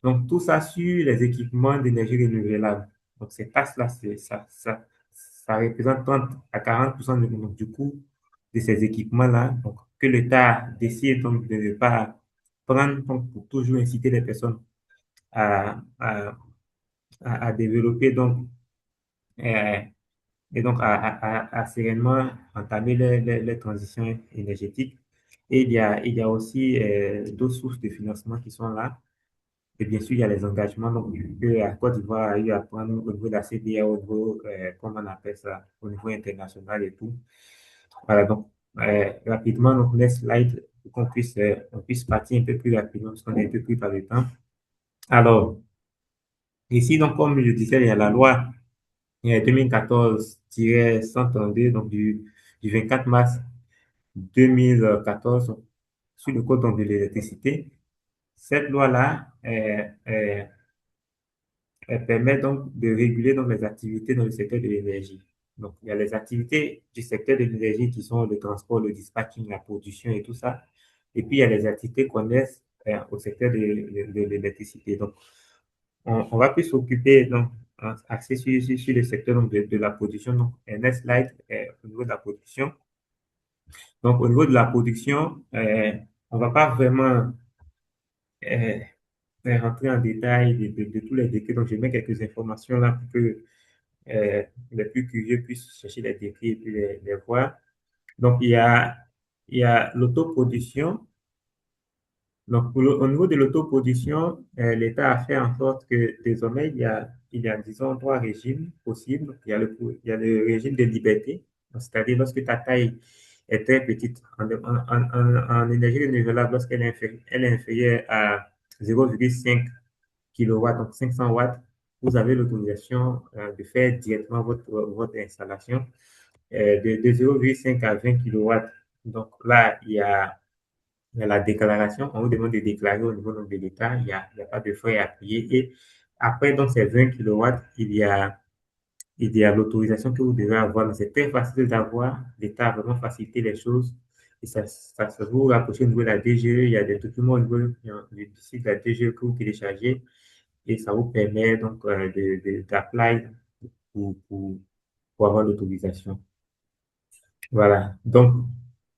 Donc, tout ça sur les équipements d'énergie renouvelable. Donc, ces taxes-là, ça représente 30 à 40% du coût de ces équipements-là. Donc, que l'État décide donc de ne pas prendre donc, pour toujours inciter les personnes à, à, à développer donc, euh, et donc à sereinement entamer les transitions énergétiques. Et il y a aussi d'autres sources de financement qui sont là. Et bien sûr, il y a les engagements donc, que la Côte d'Ivoire a eu à prendre au niveau de la CDA, au niveau, comment on appelle ça, au niveau international et tout. Voilà, donc, rapidement, donc, les slides pour on puisse partir un peu plus rapidement parce qu'on est un peu pris par le temps. Alors, ici, donc, comme je disais, il y a la loi 2014-132, donc du 24 mars 2014 sur le code donc, de l'électricité. Cette loi-là, elle permet donc de réguler donc, les activités dans le secteur de l'énergie. Donc, il y a les activités du secteur de l'énergie qui sont le transport, le dispatching, la production et tout ça. Et puis, il y a les activités connexes au secteur de l'électricité. Donc, on va plus s'occuper, donc, axé sur le secteur donc, de la production. Donc, un next slide au niveau de la production. Donc, au niveau de la production, on ne va pas vraiment euh, rentrer en détail de tous les décrets. Donc, je mets quelques informations là pour que les plus curieux puissent chercher les décrets et puis les voir. Donc, il y a l'autoproduction. Donc, au niveau de l'autoproduction, l'État a fait en sorte que désormais, il y a, disons, trois régimes possibles. Il y a le régime de liberté, c'est-à-dire lorsque ta taille est très petite en énergie renouvelable, lorsqu'elle elle est inférieure à 0,5 kW, donc 500 watts, vous avez l'autorisation de faire directement votre installation de 0,5 à 20 kW. Donc là, il y a la déclaration. On vous demande de déclarer au niveau de l'État. Il y a pas de frais à payer. Et après, donc, ces 20 kilowatts, il y a l'autorisation que vous devez avoir. Mais c'est très facile d'avoir. L'État a vraiment facilité les choses. Et ça se vous rapprocher au niveau de la DGE. Il y a des documents au niveau du site de la DGE que vous téléchargez. Et ça vous permet donc d'apply pour, pour avoir l'autorisation. Voilà. Donc,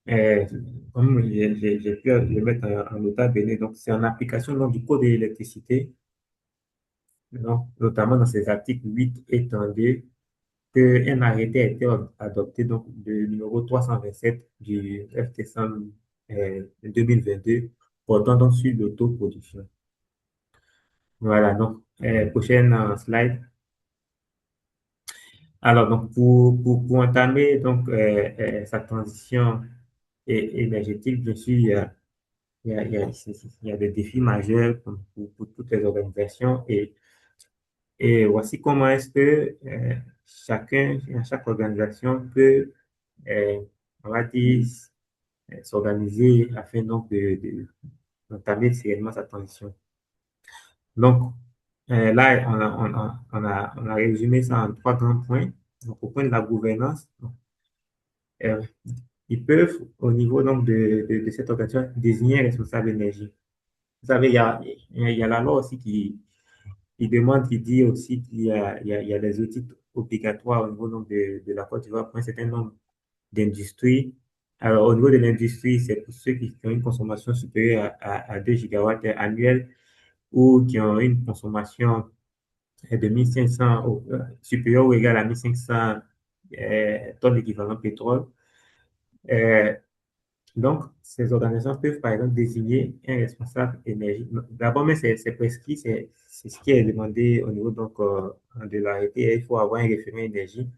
euh, comme j'ai pu le mettre en nota bene, donc c'est en application donc, du code de l'électricité. donc, notamment dans ces articles 8 et 32, qu'un arrêté a été adopté, donc le numéro 327 du 9 décembre 2022, portant donc sur l'autoproduction. Voilà, donc, prochaine slide. Alors, donc, pour entamer donc, sa transition énergétique, bien sûr, il y a des défis majeurs pour toutes les organisations et voici comment est-ce que chaque organisation peut, euh, on va dire, s'organiser afin donc d'entamer sereinement sa transition. Donc, là, on a résumé ça en trois grands points. Donc, au point de la gouvernance, euh, ils peuvent, au niveau donc de cette organisation, désigner un responsable énergie. Vous savez, il y a la loi aussi qui demande, qui dit aussi qu'il y a des audits obligatoires au niveau donc de la Côte d'Ivoire pour un certain nombre d'industries. Alors, au niveau de l'industrie, c'est pour ceux qui ont une consommation supérieure à 2 gigawatts annuels ou qui ont une consommation de 1500, supérieure ou égale à 1500 tonnes d'équivalent pétrole. Euh, Donc, ces organisations peuvent, par exemple, désigner un responsable énergie. D'abord, mais c'est prescrit, c'est ce qui est demandé au niveau donc, de l'arrêté. Il faut avoir un référent énergie.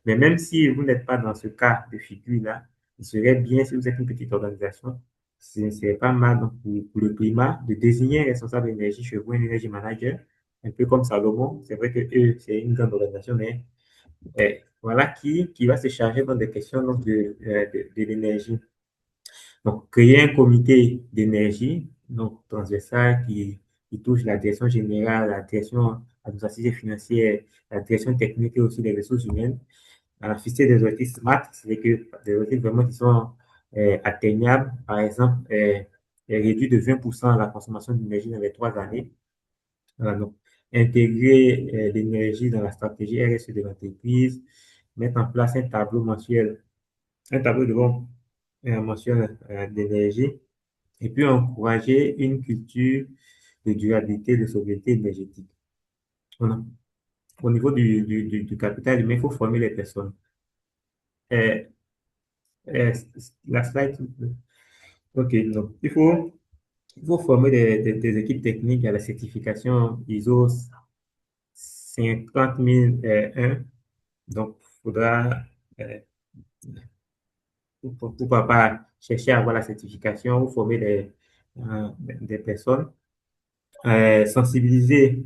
Mais même si vous n'êtes pas dans ce cas de figure-là, il serait bien, si vous êtes une petite organisation, c'est pas mal donc, pour le climat de désigner un responsable énergie chez vous, un énergie manager, un peu comme Salomon. C'est vrai que eux, c'est une grande organisation, mais voilà qui va se charger donc, des questions donc, de l'énergie. Donc, créer un comité d'énergie, donc transversal, qui touche la direction générale, la direction administrative et financière, la direction technique et aussi les ressources humaines. On a fixé des objectifs SMART, c'est que des objectifs vraiment qui sont atteignables. Par exemple, réduire de 20% la consommation d'énergie dans les 3 années. Voilà, donc, intégrer l'énergie dans la stratégie RSE de l'entreprise, mettre en place un tableau mensuel, un tableau de bord mensuel d'énergie et puis encourager une culture de durabilité, de sobriété énergétique. On a- Au niveau du capital humain, il faut former les personnes. Euh, euh, la slide, s'il vous plaît. OK, donc il faut former des équipes techniques à la certification ISO 50001. Donc, il faudra, euh, pourquoi pas, chercher à avoir la certification ou former des personnes. Sensibiliser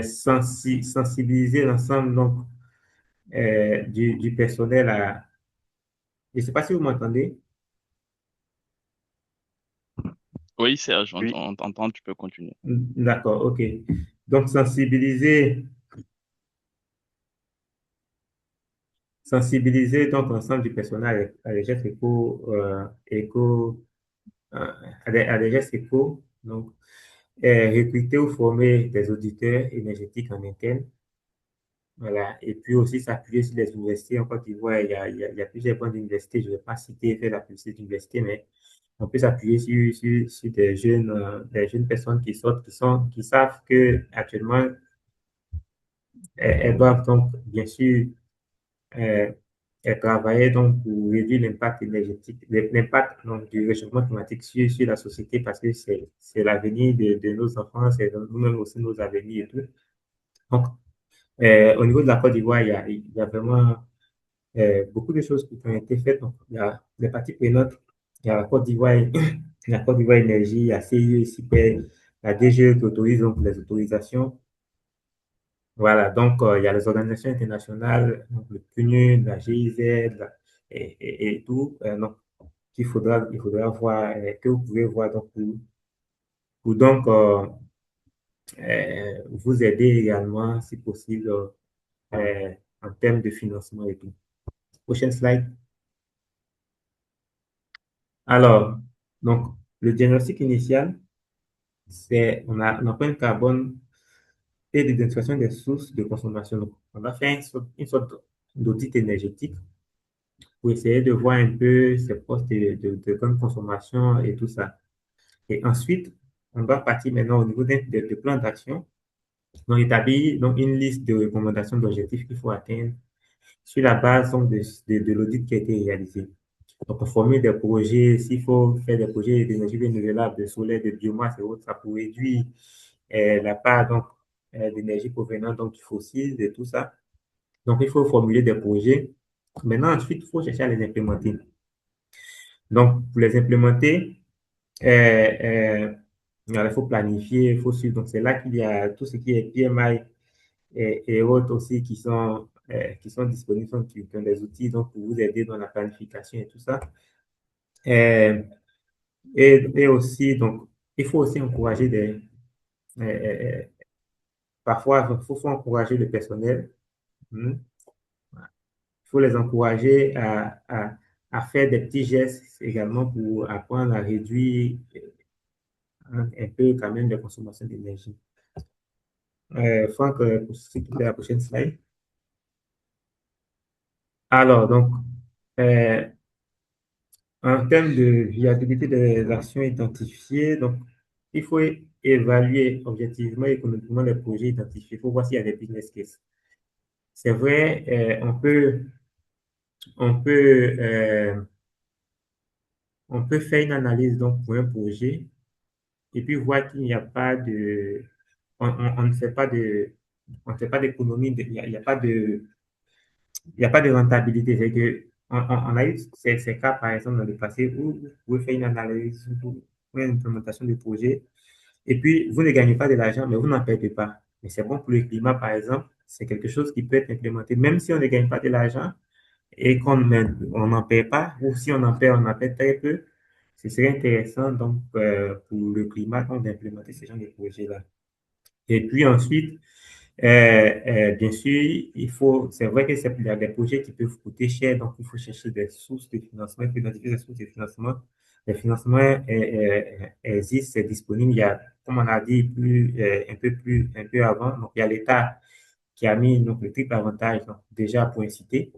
sensibiliser l'ensemble donc, du personnel à... Je ne sais pas si vous m'entendez. Oui, Serge, Oui, on t'entend, tu peux continuer. D'accord, OK. Donc, sensibiliser donc l'ensemble du personnel à des gestes euh, à des gestes éco. Donc, recruter ou former des auditeurs énergétiques en interne. Voilà. Et puis aussi s'appuyer sur les universités. En Côte d'Ivoire, il y a plusieurs points d'université. Je ne vais pas citer, faire la publicité d'université, mais on peut s'appuyer sur des jeunes personnes qui sortent, qui savent que actuellement, elles doivent donc, bien sûr, euh, travailler donc pour réduire l'impact énergétique, l'impact donc, du réchauffement climatique sur la société parce que c'est l'avenir de nos enfants, c'est nous-mêmes aussi nos avenirs et tout. Donc, au niveau de la Côte d'Ivoire, il y a vraiment beaucoup de choses qui ont été faites. Donc, il y a les parties prenantes, il y a la Côte d'Ivoire, la Côte d'Ivoire Énergie, il y a CIE, CIPER, la DGE qui autorise donc les autorisations. Voilà, donc il y a les organisations internationales, donc le PNUD, la GIZ, et tout. Donc, il faudra voir, que vous pouvez voir donc, pour donc vous aider également, si possible, en termes de financement et tout. Prochaine slide. Alors, donc, le diagnostic initial, c'est on a pris un carbone et l'identification des sources de consommation. Donc, on a fait une sorte d'audit énergétique pour essayer de voir un peu ces postes de grande consommation et tout ça. Et ensuite, on doit partir maintenant au niveau de plan d'action. Donc, établir donc, une liste de recommandations d'objectifs qu'il faut atteindre sur la base donc, de l'audit qui a été réalisé. Donc, on formule des projets, s'il faut faire des projets d'énergie renouvelable, de solaire, de biomasse et autres, ça pour réduire la part donc, d'énergie provenant donc, du fossile et tout ça. Donc, il faut formuler des projets. Maintenant, ensuite, il faut chercher à les implémenter. Donc, pour les implémenter, il faut planifier, il faut suivre. Donc, c'est là qu'il y a tout ce qui est PMI et autres aussi qui sont disponibles, qui ont des outils donc, pour vous aider dans la planification et tout ça. Euh, et aussi, donc, il faut aussi encourager euh, euh, parfois, faut encourager le personnel. Hmm. Il faut les encourager à faire des petits gestes également pour apprendre à réduire un peu quand même la consommation d'énergie. Franck, s'il te plaît, la prochaine slide. Alors, donc, euh, en termes de viabilité des actions identifiées, donc, il faut évaluer objectivement et économiquement les projets identifiés. Il faut voir s'il y a des business cases. C'est vrai, on peut, euh, on peut faire une analyse donc, pour un projet et puis voir qu'il n'y a pas de, on ne fait pas on ne fait pas d'économie, il y a pas de, il n'y a pas de rentabilité. C'est que on a eu ces cas, par exemple, dans le passé où vous pouvez faire une analyse ou une implémentation du projet et puis vous ne gagnez pas de l'argent, mais vous n'en perdez pas. Mais c'est bon pour le climat, par exemple. C'est quelque chose qui peut être implémenté. Même si on ne gagne pas de l'argent et qu'on n'en perd pas, ou si on en perd très peu, ce serait intéressant donc pour le climat donc, d'implémenter ce genre de projet-là. Et puis ensuite, bien sûr, c'est vrai que il y a des projets qui peuvent coûter cher, donc il faut chercher des sources de financement, il faut identifier des sources de financement. Les financements existent, c'est disponible. Il y a, comme on a dit un peu avant, donc il y a l'État qui a mis donc, le triple avantage donc, déjà pour inciter.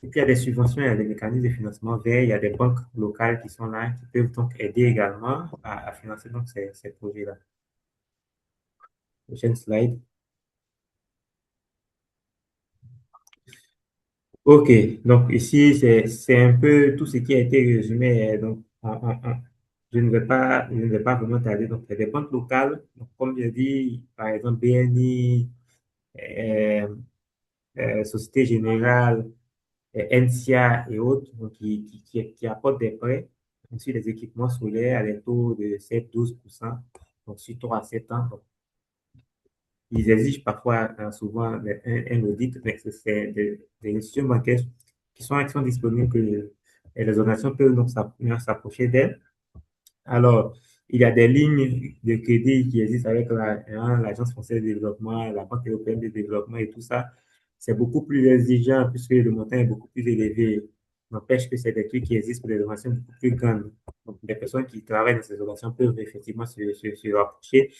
Et puis il y a des subventions, il y a des mécanismes de financement verts, il y a des banques locales qui sont là, qui peuvent donc aider également à financer donc ces projets-là. Prochaine slide. OK, donc ici, c'est un peu tout ce qui a été résumé. Donc, je ne vais pas vraiment tarder. Donc, il y a des banques locales, donc, comme je dis, par exemple, BNI, euh, Société Générale, NCA et autres, donc, qui apportent des prêts sur les équipements solaires à des taux de 7-12%, donc sur 3 à 7 ans. Donc, ils exigent parfois, souvent, un audit, mais c'est des institutions bancaires qui sont disponibles, que les organisations peuvent donc s'approcher d'elles. Alors, il y a des lignes de crédit qui existent avec l'Agence française de développement, la Banque européenne de développement et tout ça. C'est beaucoup plus exigeant puisque le montant est beaucoup plus élevé. N'empêche que c'est des trucs qui existent pour des organisations beaucoup plus grandes. Donc, les personnes qui travaillent dans ces organisations peuvent effectivement se rapprocher.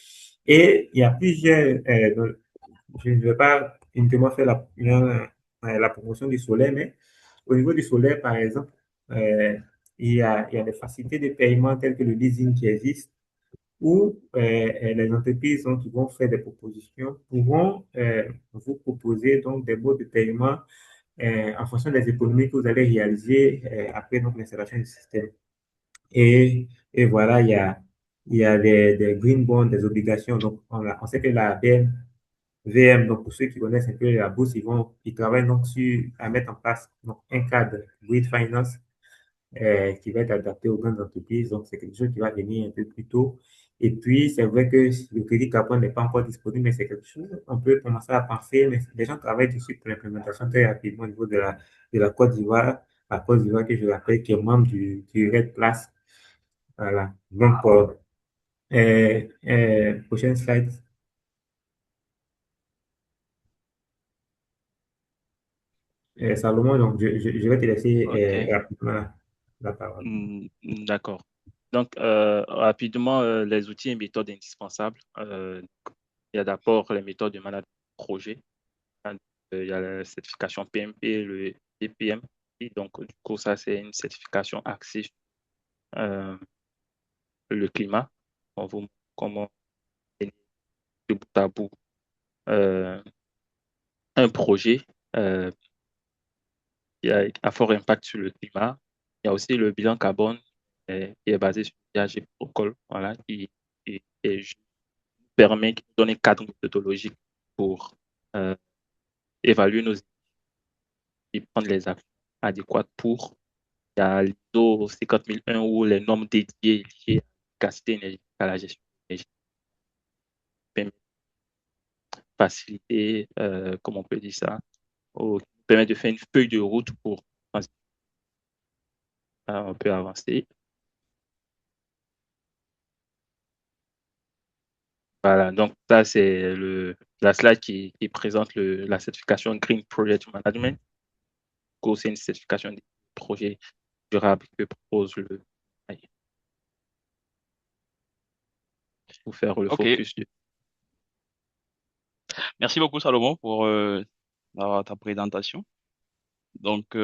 Et il y a plusieurs, je ne vais pas uniquement faire la promotion du solaire, mais au niveau du solaire, par exemple, euh, il y a des facilités de paiement telles que le leasing qui existe, où les entreprises donc, qui vont faire des propositions pourront vous proposer donc des modes de paiement en fonction des économies que vous allez réaliser après donc l'installation du système. Et voilà, il y a des green bonds, des obligations. Donc, on sait que la VM, donc pour ceux qui connaissent un peu la bourse, ils travaillent donc à mettre en place donc, un cadre Grid Finance qui va être adapté aux grandes entreprises. Donc, c'est quelque chose qui va venir un peu plus tôt. Et puis, c'est vrai que le crédit carbone n'est pas encore disponible, mais c'est quelque chose qu'on peut commencer à penser. Mais les gens travaillent dessus pour l'implémentation très rapidement au niveau de la Côte d'Ivoire. La Côte d'Ivoire, que je rappelle, qui est membre du Red Plus. Voilà. Donc, prochaine slide. Salomon, donc je vais te laisser OK. rapidement la parole. D'accord. Donc, rapidement, les outils et méthodes indispensables. Il y a d'abord les méthodes de management de projet. Il y a la certification PMP, le DPM. Et donc, du coup, ça, c'est une certification axée sur euh, le climat. On vous comment tenir de bout à bout euh, un projet euh, qui a à fort impact sur le climat. Il y a aussi le bilan carbone qui est basé sur l'IAG protocole, voilà, qui permet, qui nous donne un cadre méthodologique pour euh, évaluer nos et prendre les actions adéquates pour. Il y a l'ISO 50001 ou les normes dédiées liées à l'efficacité énergétique, à la gestion de l'énergie, permet de faciliter, comment on peut dire ça, qui permet de faire une feuille de route pour on peut avancer. Voilà, donc ça, c'est la slide qui présente la certification Green Project Management. C'est une certification des projets durables que propose le pour faire le Ok, focus. merci beaucoup Salomon pour ta présentation. Donc,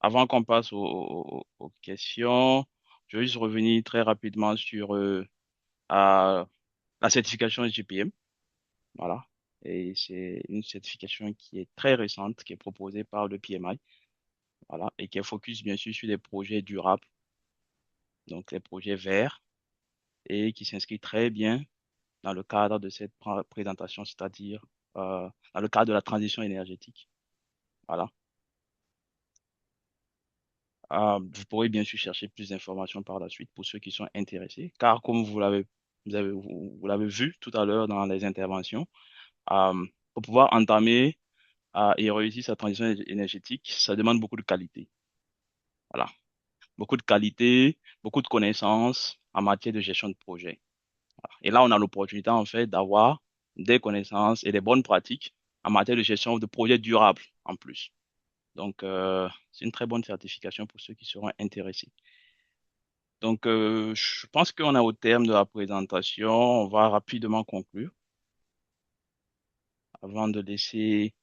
avant qu'on passe aux questions, je vais juste revenir très rapidement sur à la certification GPM. Voilà. Et c'est une certification qui est très récente, qui est proposée par le PMI. Voilà. Et qui est focus bien sûr sur des projets durables, donc les projets verts, et qui s'inscrit très bien dans le cadre de cette présentation, c'est-à-dire dans le cadre de la transition énergétique. Voilà. Vous pourrez bien sûr chercher plus d'informations par la suite pour ceux qui sont intéressés, car comme vous l'avez vu tout à l'heure dans les interventions, pour pouvoir entamer et réussir sa transition énergétique, ça demande beaucoup de qualité. Voilà. Beaucoup de qualité, beaucoup de connaissances en matière de gestion de projet. Et là, on a l'opportunité, en fait, d'avoir des connaissances et des bonnes pratiques en matière de gestion de projets durables, en plus. Donc, c'est une très bonne certification pour ceux qui seront intéressés. Donc, je pense qu'on est au terme de la présentation. On va rapidement conclure avant de laisser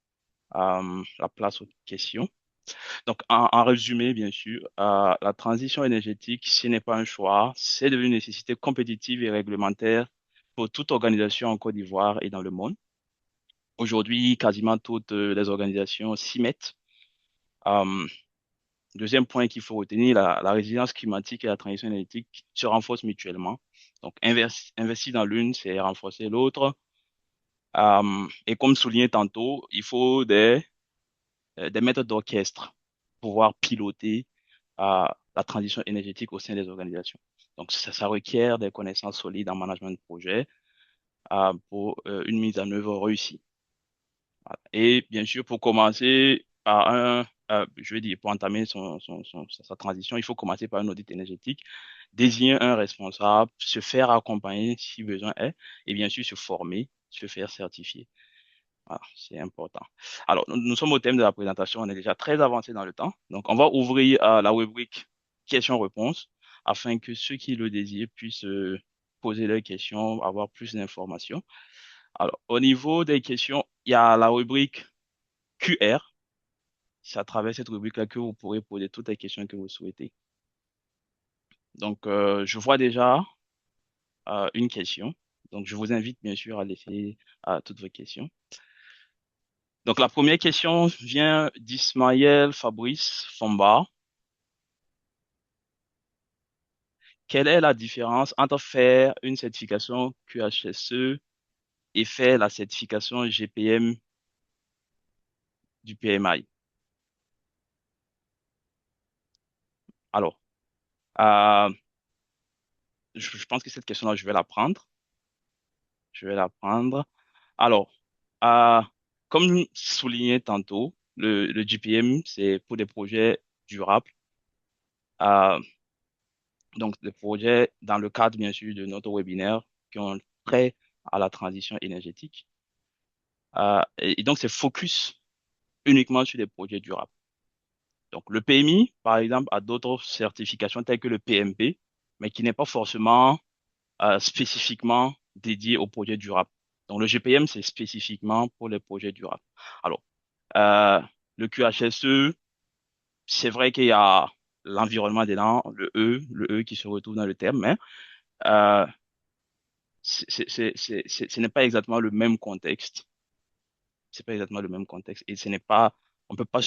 la place aux questions. Donc, en résumé, bien sûr, la transition énergétique, ce n'est pas un choix, c'est devenu une nécessité compétitive et réglementaire pour toute organisation en Côte d'Ivoire et dans le monde. Aujourd'hui, quasiment toutes les organisations s'y mettent. Euh, Deuxième point qu'il faut retenir, la résilience climatique et la transition énergétique se renforcent mutuellement. Donc, investir dans l'une, c'est renforcer l'autre. Et comme souligné tantôt, il faut des méthodes d'orchestre pour pouvoir piloter la transition énergétique au sein des organisations. Donc, ça requiert des connaissances solides en management de projet pour une mise en œuvre réussie. Voilà. Et bien sûr, pour commencer par je veux dire, pour entamer sa transition, il faut commencer par un audit énergétique, désigner un responsable, se faire accompagner si besoin est, et bien sûr se former, se faire certifier. Voilà, c'est important. Alors, nous sommes au thème de la présentation, on est déjà très avancé dans le temps. Donc, on va ouvrir la rubrique questions-réponses afin que ceux qui le désirent puissent poser leurs questions, avoir plus d'informations. Alors, au niveau des questions, il y a la rubrique QR. C'est à travers cette rubrique-là que vous pourrez poser toutes les questions que vous souhaitez. Donc, je vois déjà une question. Donc, je vous invite bien sûr à laisser toutes vos questions. Donc, la première question vient d'Ismaël Fabrice Fomba. Quelle est la différence entre faire une certification QHSE et faire la certification GPM du PMI? Alors, euh, je pense que cette question-là, je vais la prendre. Je vais la prendre. Alors, euh, comme souligné tantôt, le GPM, c'est pour des projets durables. Euh, donc, des projets dans le cadre, bien sûr, de notre webinaire qui ont trait à la transition énergétique. Et donc, c'est focus uniquement sur des projets durables. Donc, le PMI, par exemple, a d'autres certifications telles que le PMP, mais qui n'est pas forcément spécifiquement dédié aux projets durables. Donc, le GPM, c'est spécifiquement pour les projets durables. Alors, euh, le QHSE, c'est vrai qu'il y a l'environnement dedans, le E qui se retrouve dans le terme, mais euh, ce n'est pas exactement le même contexte. C'est pas exactement le même contexte. Et ce n'est pas, on peut pas,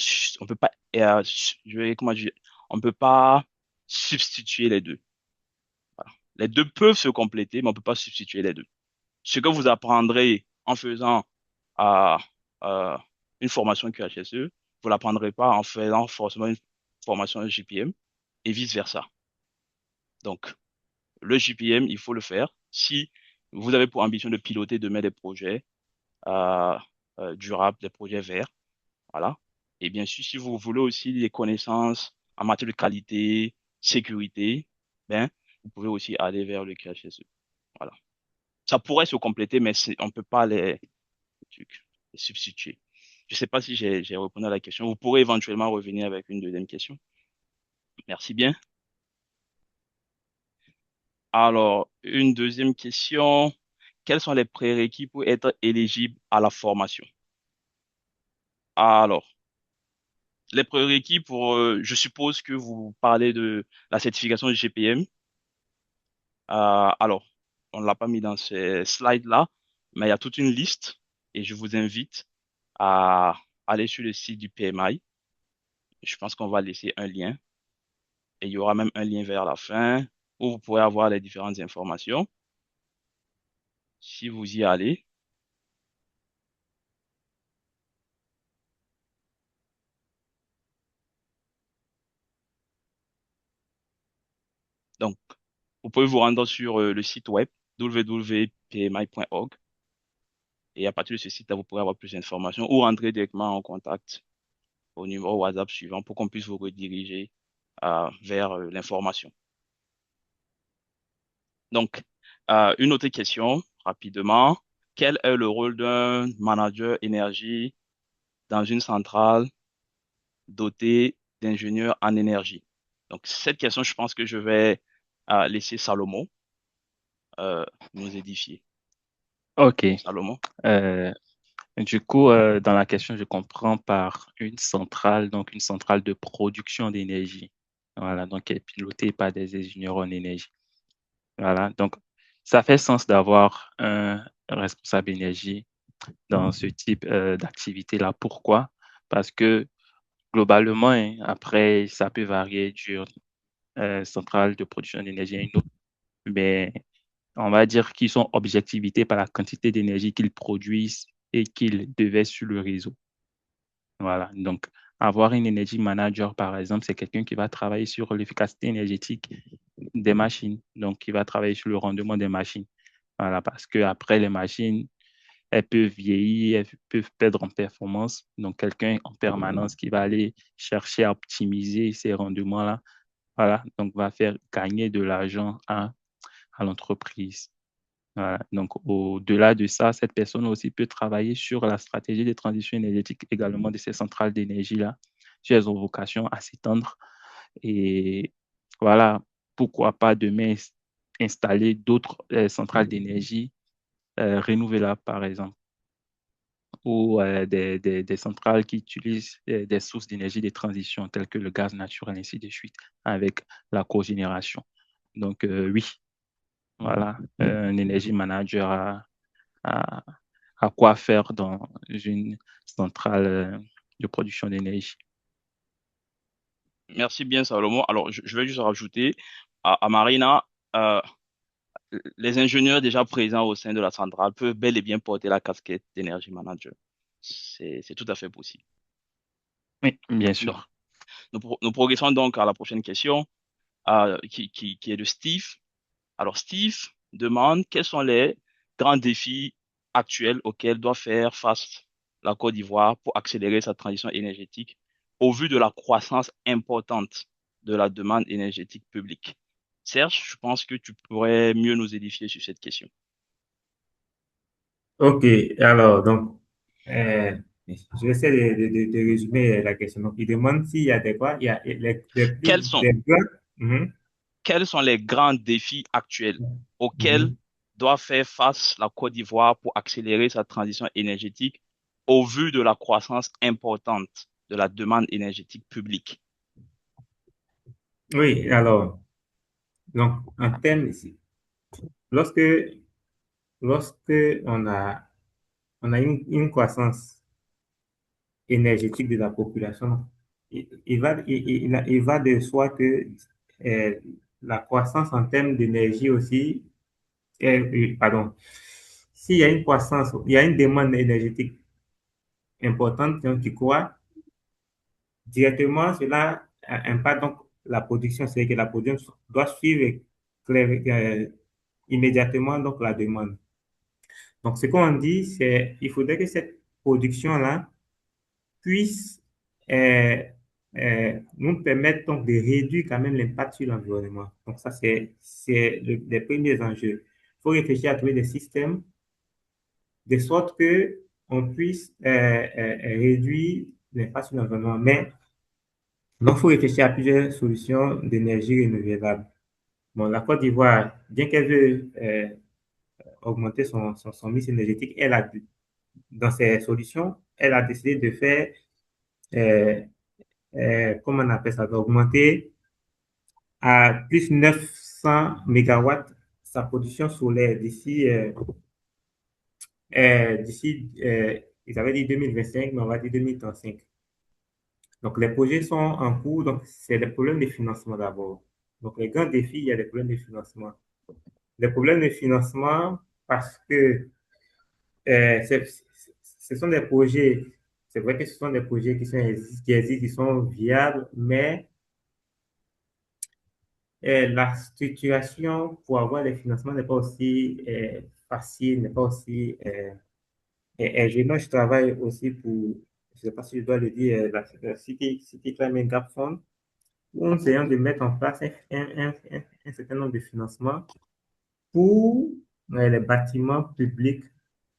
comment dire, on peut pas substituer les deux. Voilà. Les deux peuvent se compléter, mais on peut pas substituer les deux. Ce que vous apprendrez en faisant à, une formation QHSE, vous l'apprendrez pas en faisant forcément une formation JPM et vice-versa. Donc, le JPM, il faut le faire si vous avez pour ambition de piloter demain des projets euh, durables, des projets verts. Voilà. Et bien sûr, si vous voulez aussi des connaissances en matière de qualité, sécurité, ben, vous pouvez aussi aller vers le QHSE. Voilà. Ça pourrait se compléter, mais on ne peut pas les substituer. Je ne sais pas si j'ai répondu à la question. Vous pourrez éventuellement revenir avec une deuxième question. Merci bien. Alors, une deuxième question. Quels sont les prérequis pour être éligible à la formation? Alors, les prérequis pour, je suppose que vous parlez de la certification du GPM. Alors, on ne l'a pas mis dans ces slides-là, mais il y a toute une liste et je vous invite à aller sur le site du PMI. Je pense qu'on va laisser un lien et il y aura même un lien vers la fin où vous pourrez avoir les différentes informations. Si vous y allez, donc, vous pouvez vous rendre sur le site web www.pmi.org et à partir de ce site-là, vous pourrez avoir plus d'informations ou rentrer directement en contact au numéro WhatsApp suivant pour qu'on puisse vous rediriger vers l'information. Donc, une autre question, rapidement. Quel est le rôle d'un manager énergie dans une centrale dotée d'ingénieurs en énergie? Donc, cette question, je pense que je vais laisser Salomon euh, nous édifier. OK. Salomon? Euh, du coup, dans la question, je comprends par une centrale, donc une centrale de production d'énergie. Voilà, donc qui est pilotée par des ingénieurs en énergie. Voilà, donc ça fait sens d'avoir un responsable énergie dans ce type d'activité-là. Pourquoi? Parce que globalement, hein, après, ça peut varier d'une centrale de production d'énergie à une autre, mais on va dire qu'ils sont objectivités par la quantité d'énergie qu'ils produisent et qu'ils déversent sur le réseau. Voilà. Donc, avoir un energy manager, par exemple, c'est quelqu'un qui va travailler sur l'efficacité énergétique des machines. Donc, qui va travailler sur le rendement des machines. Voilà. Parce que après, les machines, elles peuvent vieillir, elles peuvent perdre en performance. Donc, quelqu'un en permanence qui va aller chercher à optimiser ces rendements-là. Voilà. Donc, va faire gagner de l'argent à l'entreprise. Voilà. Donc, au-delà de ça, cette personne aussi peut travailler sur la stratégie de transition énergétique également de ces centrales d'énergie-là, si elles ont vocation à s'étendre. Et voilà, pourquoi pas demain installer d'autres centrales d'énergie renouvelables, par exemple, ou des centrales qui utilisent des sources d'énergie de transition telles que le gaz naturel, ainsi de suite, avec la cogénération. Donc, oui, voilà, un énergie manager à, à quoi faire dans une centrale de production d'énergie. Merci bien, Salomon. Alors, je vais juste rajouter à Marina, euh, les ingénieurs déjà présents au sein de la centrale peuvent bel et bien porter la casquette d'énergie manager. C'est tout à fait possible. Oui, bien Donc, sûr. nous progressons donc à la prochaine question, qui est de Steve. Alors, Steve demande quels sont les grands défis actuels auxquels doit faire face la Côte d'Ivoire pour accélérer sa transition énergétique au vu de la croissance importante de la demande énergétique publique. Serge, je pense que tu pourrais mieux nous édifier sur cette question. OK, alors, donc, je vais essayer de résumer la question. Donc, il demande s'il y a des quoi? Il y a Quels sont, des grands. Mhm, quels sont les grands défis actuels auxquels mhm. doit faire face la Côte d'Ivoire pour accélérer sa transition énergétique au vu de la croissance importante de la demande énergétique publique? Oui, alors, donc, en termes ici, lorsque lorsque on a une croissance énergétique de la population, il va de soi que euh, la croissance en termes d'énergie aussi, pardon, s'il y a une croissance, il y a une demande énergétique importante donc, qui croît, directement, cela impacte donc la production, c'est que la production doit suivre immédiatement donc la demande. Donc, ce qu'on dit, c'est il faudrait que cette production-là puisse euh, nous permettre donc de réduire quand même l'impact sur l'environnement. Donc, ça, c'est les premiers enjeux. Il faut réfléchir à trouver des systèmes de sorte que on puisse réduire l'impact sur l'environnement. Mais donc, il faut réfléchir à plusieurs solutions d'énergie renouvelable. Bon, la Côte d'Ivoire, bien qu'elle veut augmenter son mix énergétique, dans ses solutions, elle a décidé de faire, euh, comment on appelle ça, d'augmenter à plus 900 mégawatts sa production solaire ils avaient dit 2025, mais on va dire 2035. Donc, les projets sont en cours, donc c'est les problèmes de financement d'abord. Donc, les grands défis, il y a des problèmes de financement. Les problèmes de financement, parce que ce sont des projets, c'est vrai que ce sont des projets qui existent, qui sont viables, mais la structuration pour avoir les financements n'est pas aussi facile, n'est pas aussi je travaille aussi pour, je ne sais pas si je dois le dire, la City Climate Gap Fund, où nous essayons de mettre en place un certain nombre de financements pour les bâtiments publics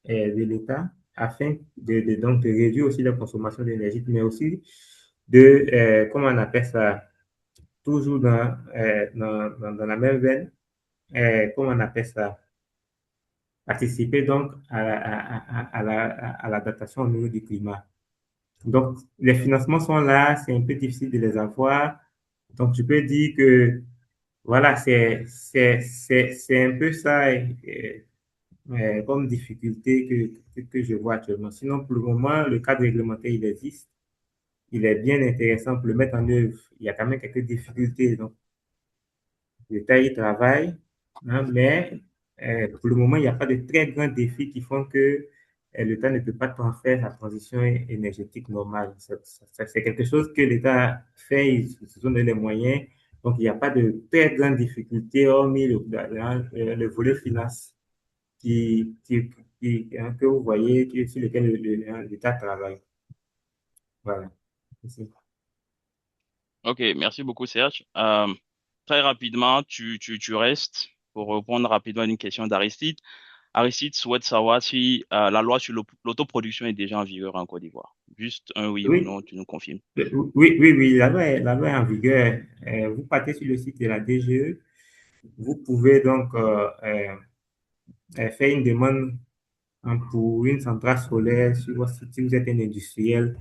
de l'État afin donc, de réduire aussi la consommation d'énergie, mais aussi comment on appelle ça, toujours dans la même veine, comment on appelle ça, participer donc à l'adaptation au niveau du climat. Donc, les financements sont là, c'est un peu difficile de les avoir. Donc, je peux dire que, voilà, c'est un peu ça comme difficulté que je vois actuellement. Sinon, pour le moment, le cadre réglementaire, il existe. Il est bien intéressant pour le mettre en œuvre. Il y a quand même quelques difficultés. Donc, l'État y travaille, hein, mais pour le moment, il n'y a pas de très grands défis qui font que l'État ne peut pas faire la transition énergétique normale. C'est quelque chose que l'État fait, ils se sont donné les moyens. Donc, il n'y a pas de très grandes difficultés, hormis le volet finance qui, hein, que vous voyez, sur lequel l'État travaille. Voilà. Merci. Ok, merci beaucoup, Serge. Très rapidement, tu restes pour répondre rapidement à une question d'Aristide. Aristide souhaite savoir si la loi sur l'autoproduction est déjà en vigueur en Côte d'Ivoire. Juste un oui ou Oui, non, tu nous confirmes. oui, la loi est en vigueur. Vous partez sur le site de la DGE, vous pouvez donc faire une demande pour une centrale solaire sur votre site si vous êtes un industriel,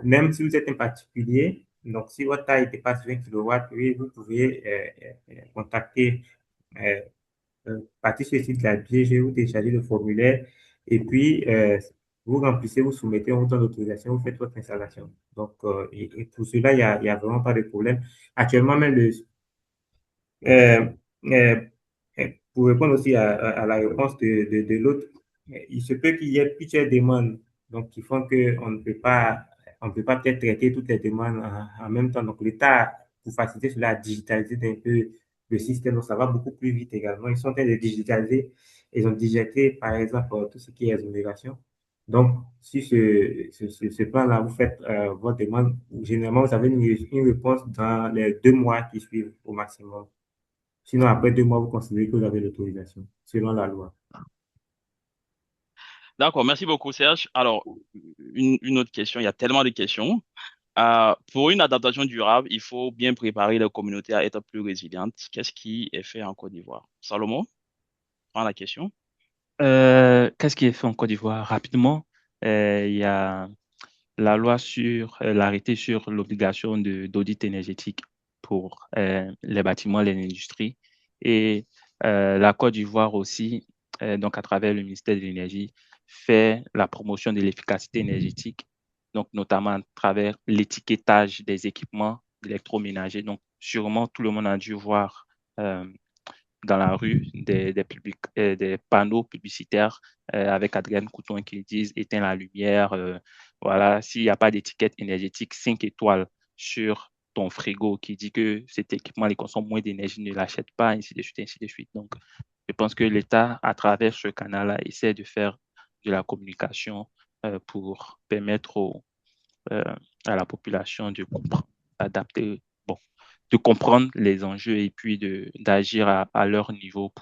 même si vous êtes un particulier. Donc, si votre taille dépasse 20 kilowatts, oui, vous pouvez contacter, euh, partir sur le site de la DGE, vous téléchargez le formulaire et puis vous remplissez, vous soumettez un bouton d'autorisation, vous faites votre installation. Donc, et pour cela, il y a vraiment pas de problème. Actuellement, même euh, euh, pour répondre aussi à la réponse de l'autre, il se peut qu'il y ait plusieurs demandes donc, qui font on ne peut pas peut-être traiter toutes les demandes en même temps. Donc, l'État, pour faciliter cela, a digitalisé un peu le système. Donc, ça va beaucoup plus vite également. Ils sont en train de digitaliser. Ils ont digité, par exemple, tout ce qui est exonération. Donc, si ce plan-là, vous faites votre demande, généralement, vous avez une réponse dans les 2 mois qui suivent au maximum. Sinon, après 2 mois, vous considérez que vous avez l'autorisation, selon la loi. D'accord, merci beaucoup, Serge. Alors, une autre question, il y a tellement de questions. Pour une adaptation durable, il faut bien préparer les communautés à être plus résilientes. Qu'est-ce qui est fait en Côte d'Ivoire? Salomon, prends la question. Qu'est-ce qui est fait en Côte d'Ivoire? Rapidement, il y a la loi sur l'arrêté sur l'obligation d'audit énergétique pour les bâtiments et les industries. Et la Côte d'Ivoire aussi donc à travers le ministère de l'Énergie, fait la promotion de l'efficacité énergétique, donc notamment à travers l'étiquetage des équipements électroménagers. Donc, sûrement, tout le monde a dû voir euh, dans la rue des panneaux publicitaires avec Adrienne Couton qui disent éteins la lumière. Voilà, s'il n'y a pas d'étiquette énergétique 5 étoiles sur ton frigo qui dit que cet équipement il consomme moins d'énergie, ne l'achète pas, ainsi de suite, ainsi de suite. Donc, je pense que l'État, à travers ce canal-là, essaie de faire de la communication pour permettre euh, à la population de comprendre, d'adapter, bon, de comprendre les enjeux et puis d'agir à leur niveau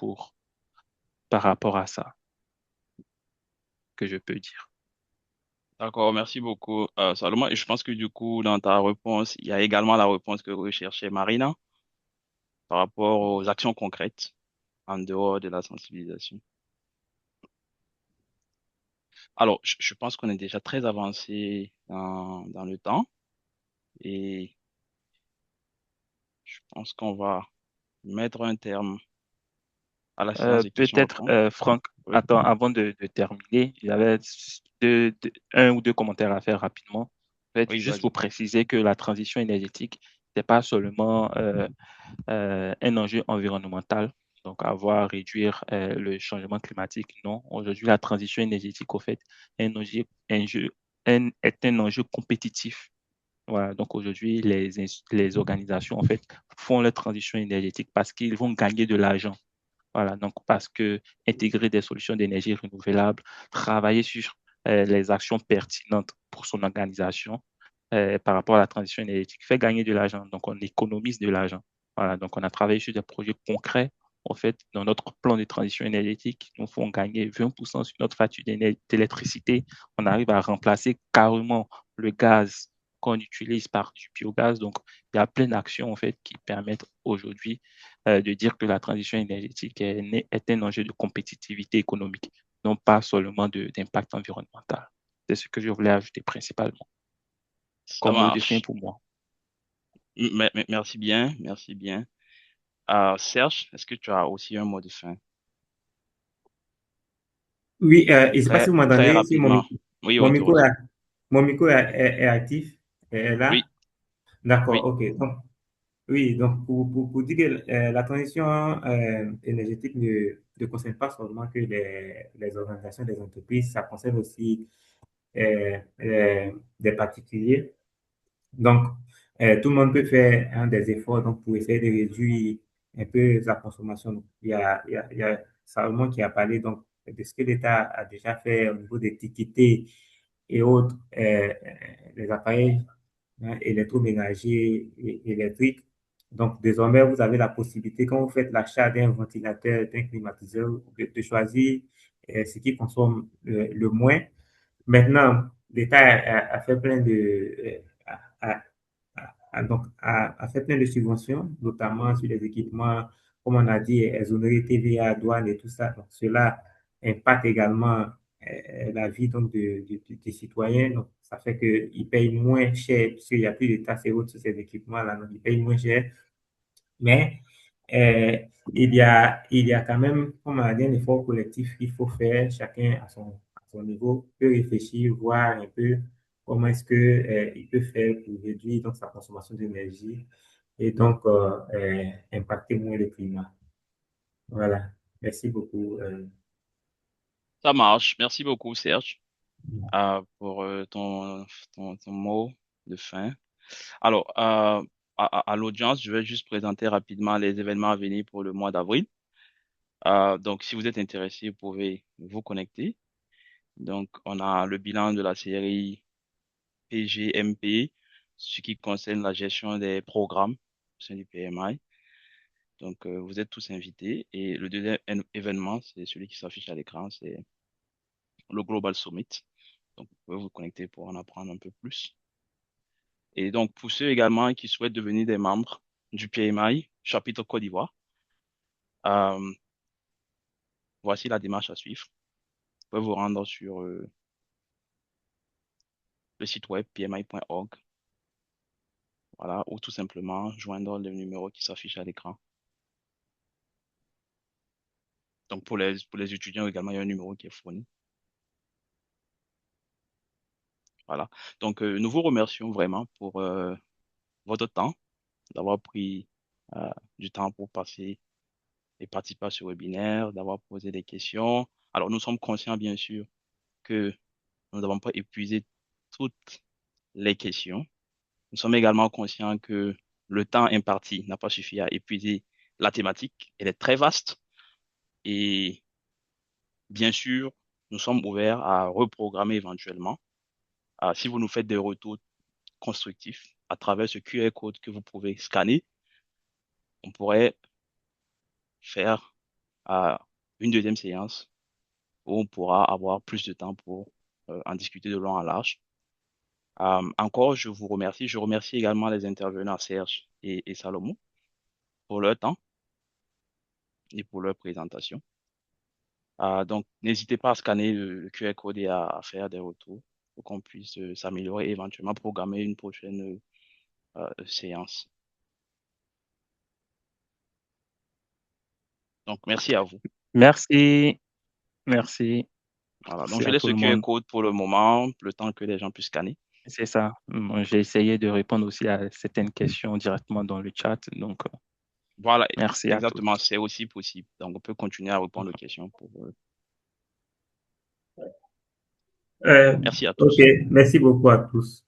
par rapport à ça, que je peux dire. D'accord, merci beaucoup, Salomon. Et je pense que du coup, dans ta réponse, il y a également la réponse que recherchait Marina par rapport aux actions concrètes en dehors de la sensibilisation. Alors, je pense qu'on est déjà très avancé dans le temps et je pense qu'on va mettre un terme à la séance de Peut-être, questions-réponses. Franck, Oui, attends, avant de terminer, il y avait un ou deux commentaires à faire rapidement. En fait, oui, juste pour vas-y. préciser que la transition énergétique, c'est pas seulement un enjeu environnemental, donc avoir réduire le changement climatique. Non, aujourd'hui, la transition énergétique, au fait, est est un enjeu compétitif. Voilà, donc aujourd'hui, les organisations, en fait, font leur transition énergétique parce qu'ils vont gagner de l'argent. Voilà, donc parce que intégrer des solutions d'énergie renouvelable, travailler sur les actions pertinentes pour son organisation par rapport à la transition énergétique fait gagner de l'argent. Donc, on économise de l'argent. Voilà, donc on a travaillé sur des projets concrets. En fait, dans notre plan de transition énergétique, qui nous font gagner 20% sur notre facture d'électricité. On arrive à remplacer carrément le gaz qu'on utilise par du biogaz. Donc, il y a plein d'actions en fait qui permettent aujourd'hui de dire que la transition énergétique est un enjeu de compétitivité économique, non pas seulement d'impact environnemental. C'est ce que je voulais ajouter principalement Ça comme mot de fin marche. pour moi. Merci bien, merci bien. Serge, est-ce que tu as aussi un mot de fin? Oui, je ne sais pas si Très, vous très m'entendez, si rapidement. Oui, mon on te micro, reçoit. mon micro est actif, est là. Oui, D'accord, oui, ok. Donc, oui, donc pour dire que la transition énergétique ne concerne pas seulement que les organisations des entreprises, ça concerne aussi des particuliers. Donc, tout le monde peut faire hein, des efforts donc, pour essayer de réduire un peu sa consommation. Donc, il y a Salomon qui a parlé donc, de ce que l'État a déjà fait au niveau des tickets et autres, les appareils hein, électroménagers et électriques. Donc, désormais, vous avez la possibilité, quand vous faites l'achat d'un ventilateur, d'un climatiseur, de choisir ce qui consomme le moins. Maintenant, l'État a fait plein de, a- donc, a fait plein de subventions, notamment sur les équipements, comme on a dit, exonérés TVA, douane et tout ça. Donc, cela impacte également la vie donc, des citoyens. Donc, ça fait qu'ils payent moins cher, puisqu'il n'y a plus de taxes et autres sur ces équipements-là. Donc, ils payent moins cher. Mais euh, il y a quand même, comme on a dit, un effort collectif qu'il faut faire, chacun à son niveau, peut réfléchir, voir un peu comment est-ce que, il peut faire pour réduire donc, sa consommation d'énergie et donc impacter moins le climat. Voilà. Merci beaucoup. ça marche. Merci beaucoup, Serge, pour ton mot de fin. Alors, à l'audience, je vais juste présenter rapidement les événements à venir pour le mois d'avril. Donc, si vous êtes intéressé, vous pouvez vous connecter. Donc, on a le bilan de la série PGMP, ce qui concerne la gestion des programmes au sein du PMI. Donc, vous êtes tous invités. Et le deuxième événement, c'est celui qui s'affiche à l'écran, c'est le Global Summit. Donc, vous pouvez vous connecter pour en apprendre un peu plus. Et donc, pour ceux également qui souhaitent devenir des membres du PMI, chapitre Côte d'Ivoire, euh, voici la démarche à suivre. Vous pouvez vous rendre sur le site web pmi.org, voilà, ou tout simplement joindre le numéro qui s'affiche à l'écran. Donc, pour les étudiants également, il y a un numéro qui est fourni. Voilà. Donc, nous vous remercions vraiment pour votre temps, d'avoir pris du temps pour passer et participer à ce webinaire, d'avoir posé des questions. Alors, nous sommes conscients, bien sûr, que nous n'avons pas épuisé toutes les questions. Nous sommes également conscients que le temps imparti n'a pas suffi à épuiser la thématique. Elle est très vaste et bien sûr, nous sommes ouverts à reprogrammer éventuellement. Si vous nous faites des retours constructifs à travers ce QR code que vous pouvez scanner, on pourrait faire une deuxième séance où on pourra avoir plus de temps pour en discuter de long en large. Encore, je vous remercie. Je remercie également les intervenants Serge et Salomon pour leur temps et pour leur présentation. Donc, n'hésitez pas à scanner le QR code et à faire des retours pour qu'on puisse s'améliorer et éventuellement programmer une prochaine séance. Donc, merci à vous. Merci. Merci. Voilà. Donc, Merci je à laisse tout le le QR monde. code pour le moment, le temps que les gens puissent scanner. C'est ça. J'ai essayé de répondre aussi à certaines questions directement dans le chat. Donc, Voilà, merci à tous. exactement, c'est aussi possible. Donc, on peut continuer à répondre aux questions. Euh, Merci à ok, tous. merci beaucoup à tous.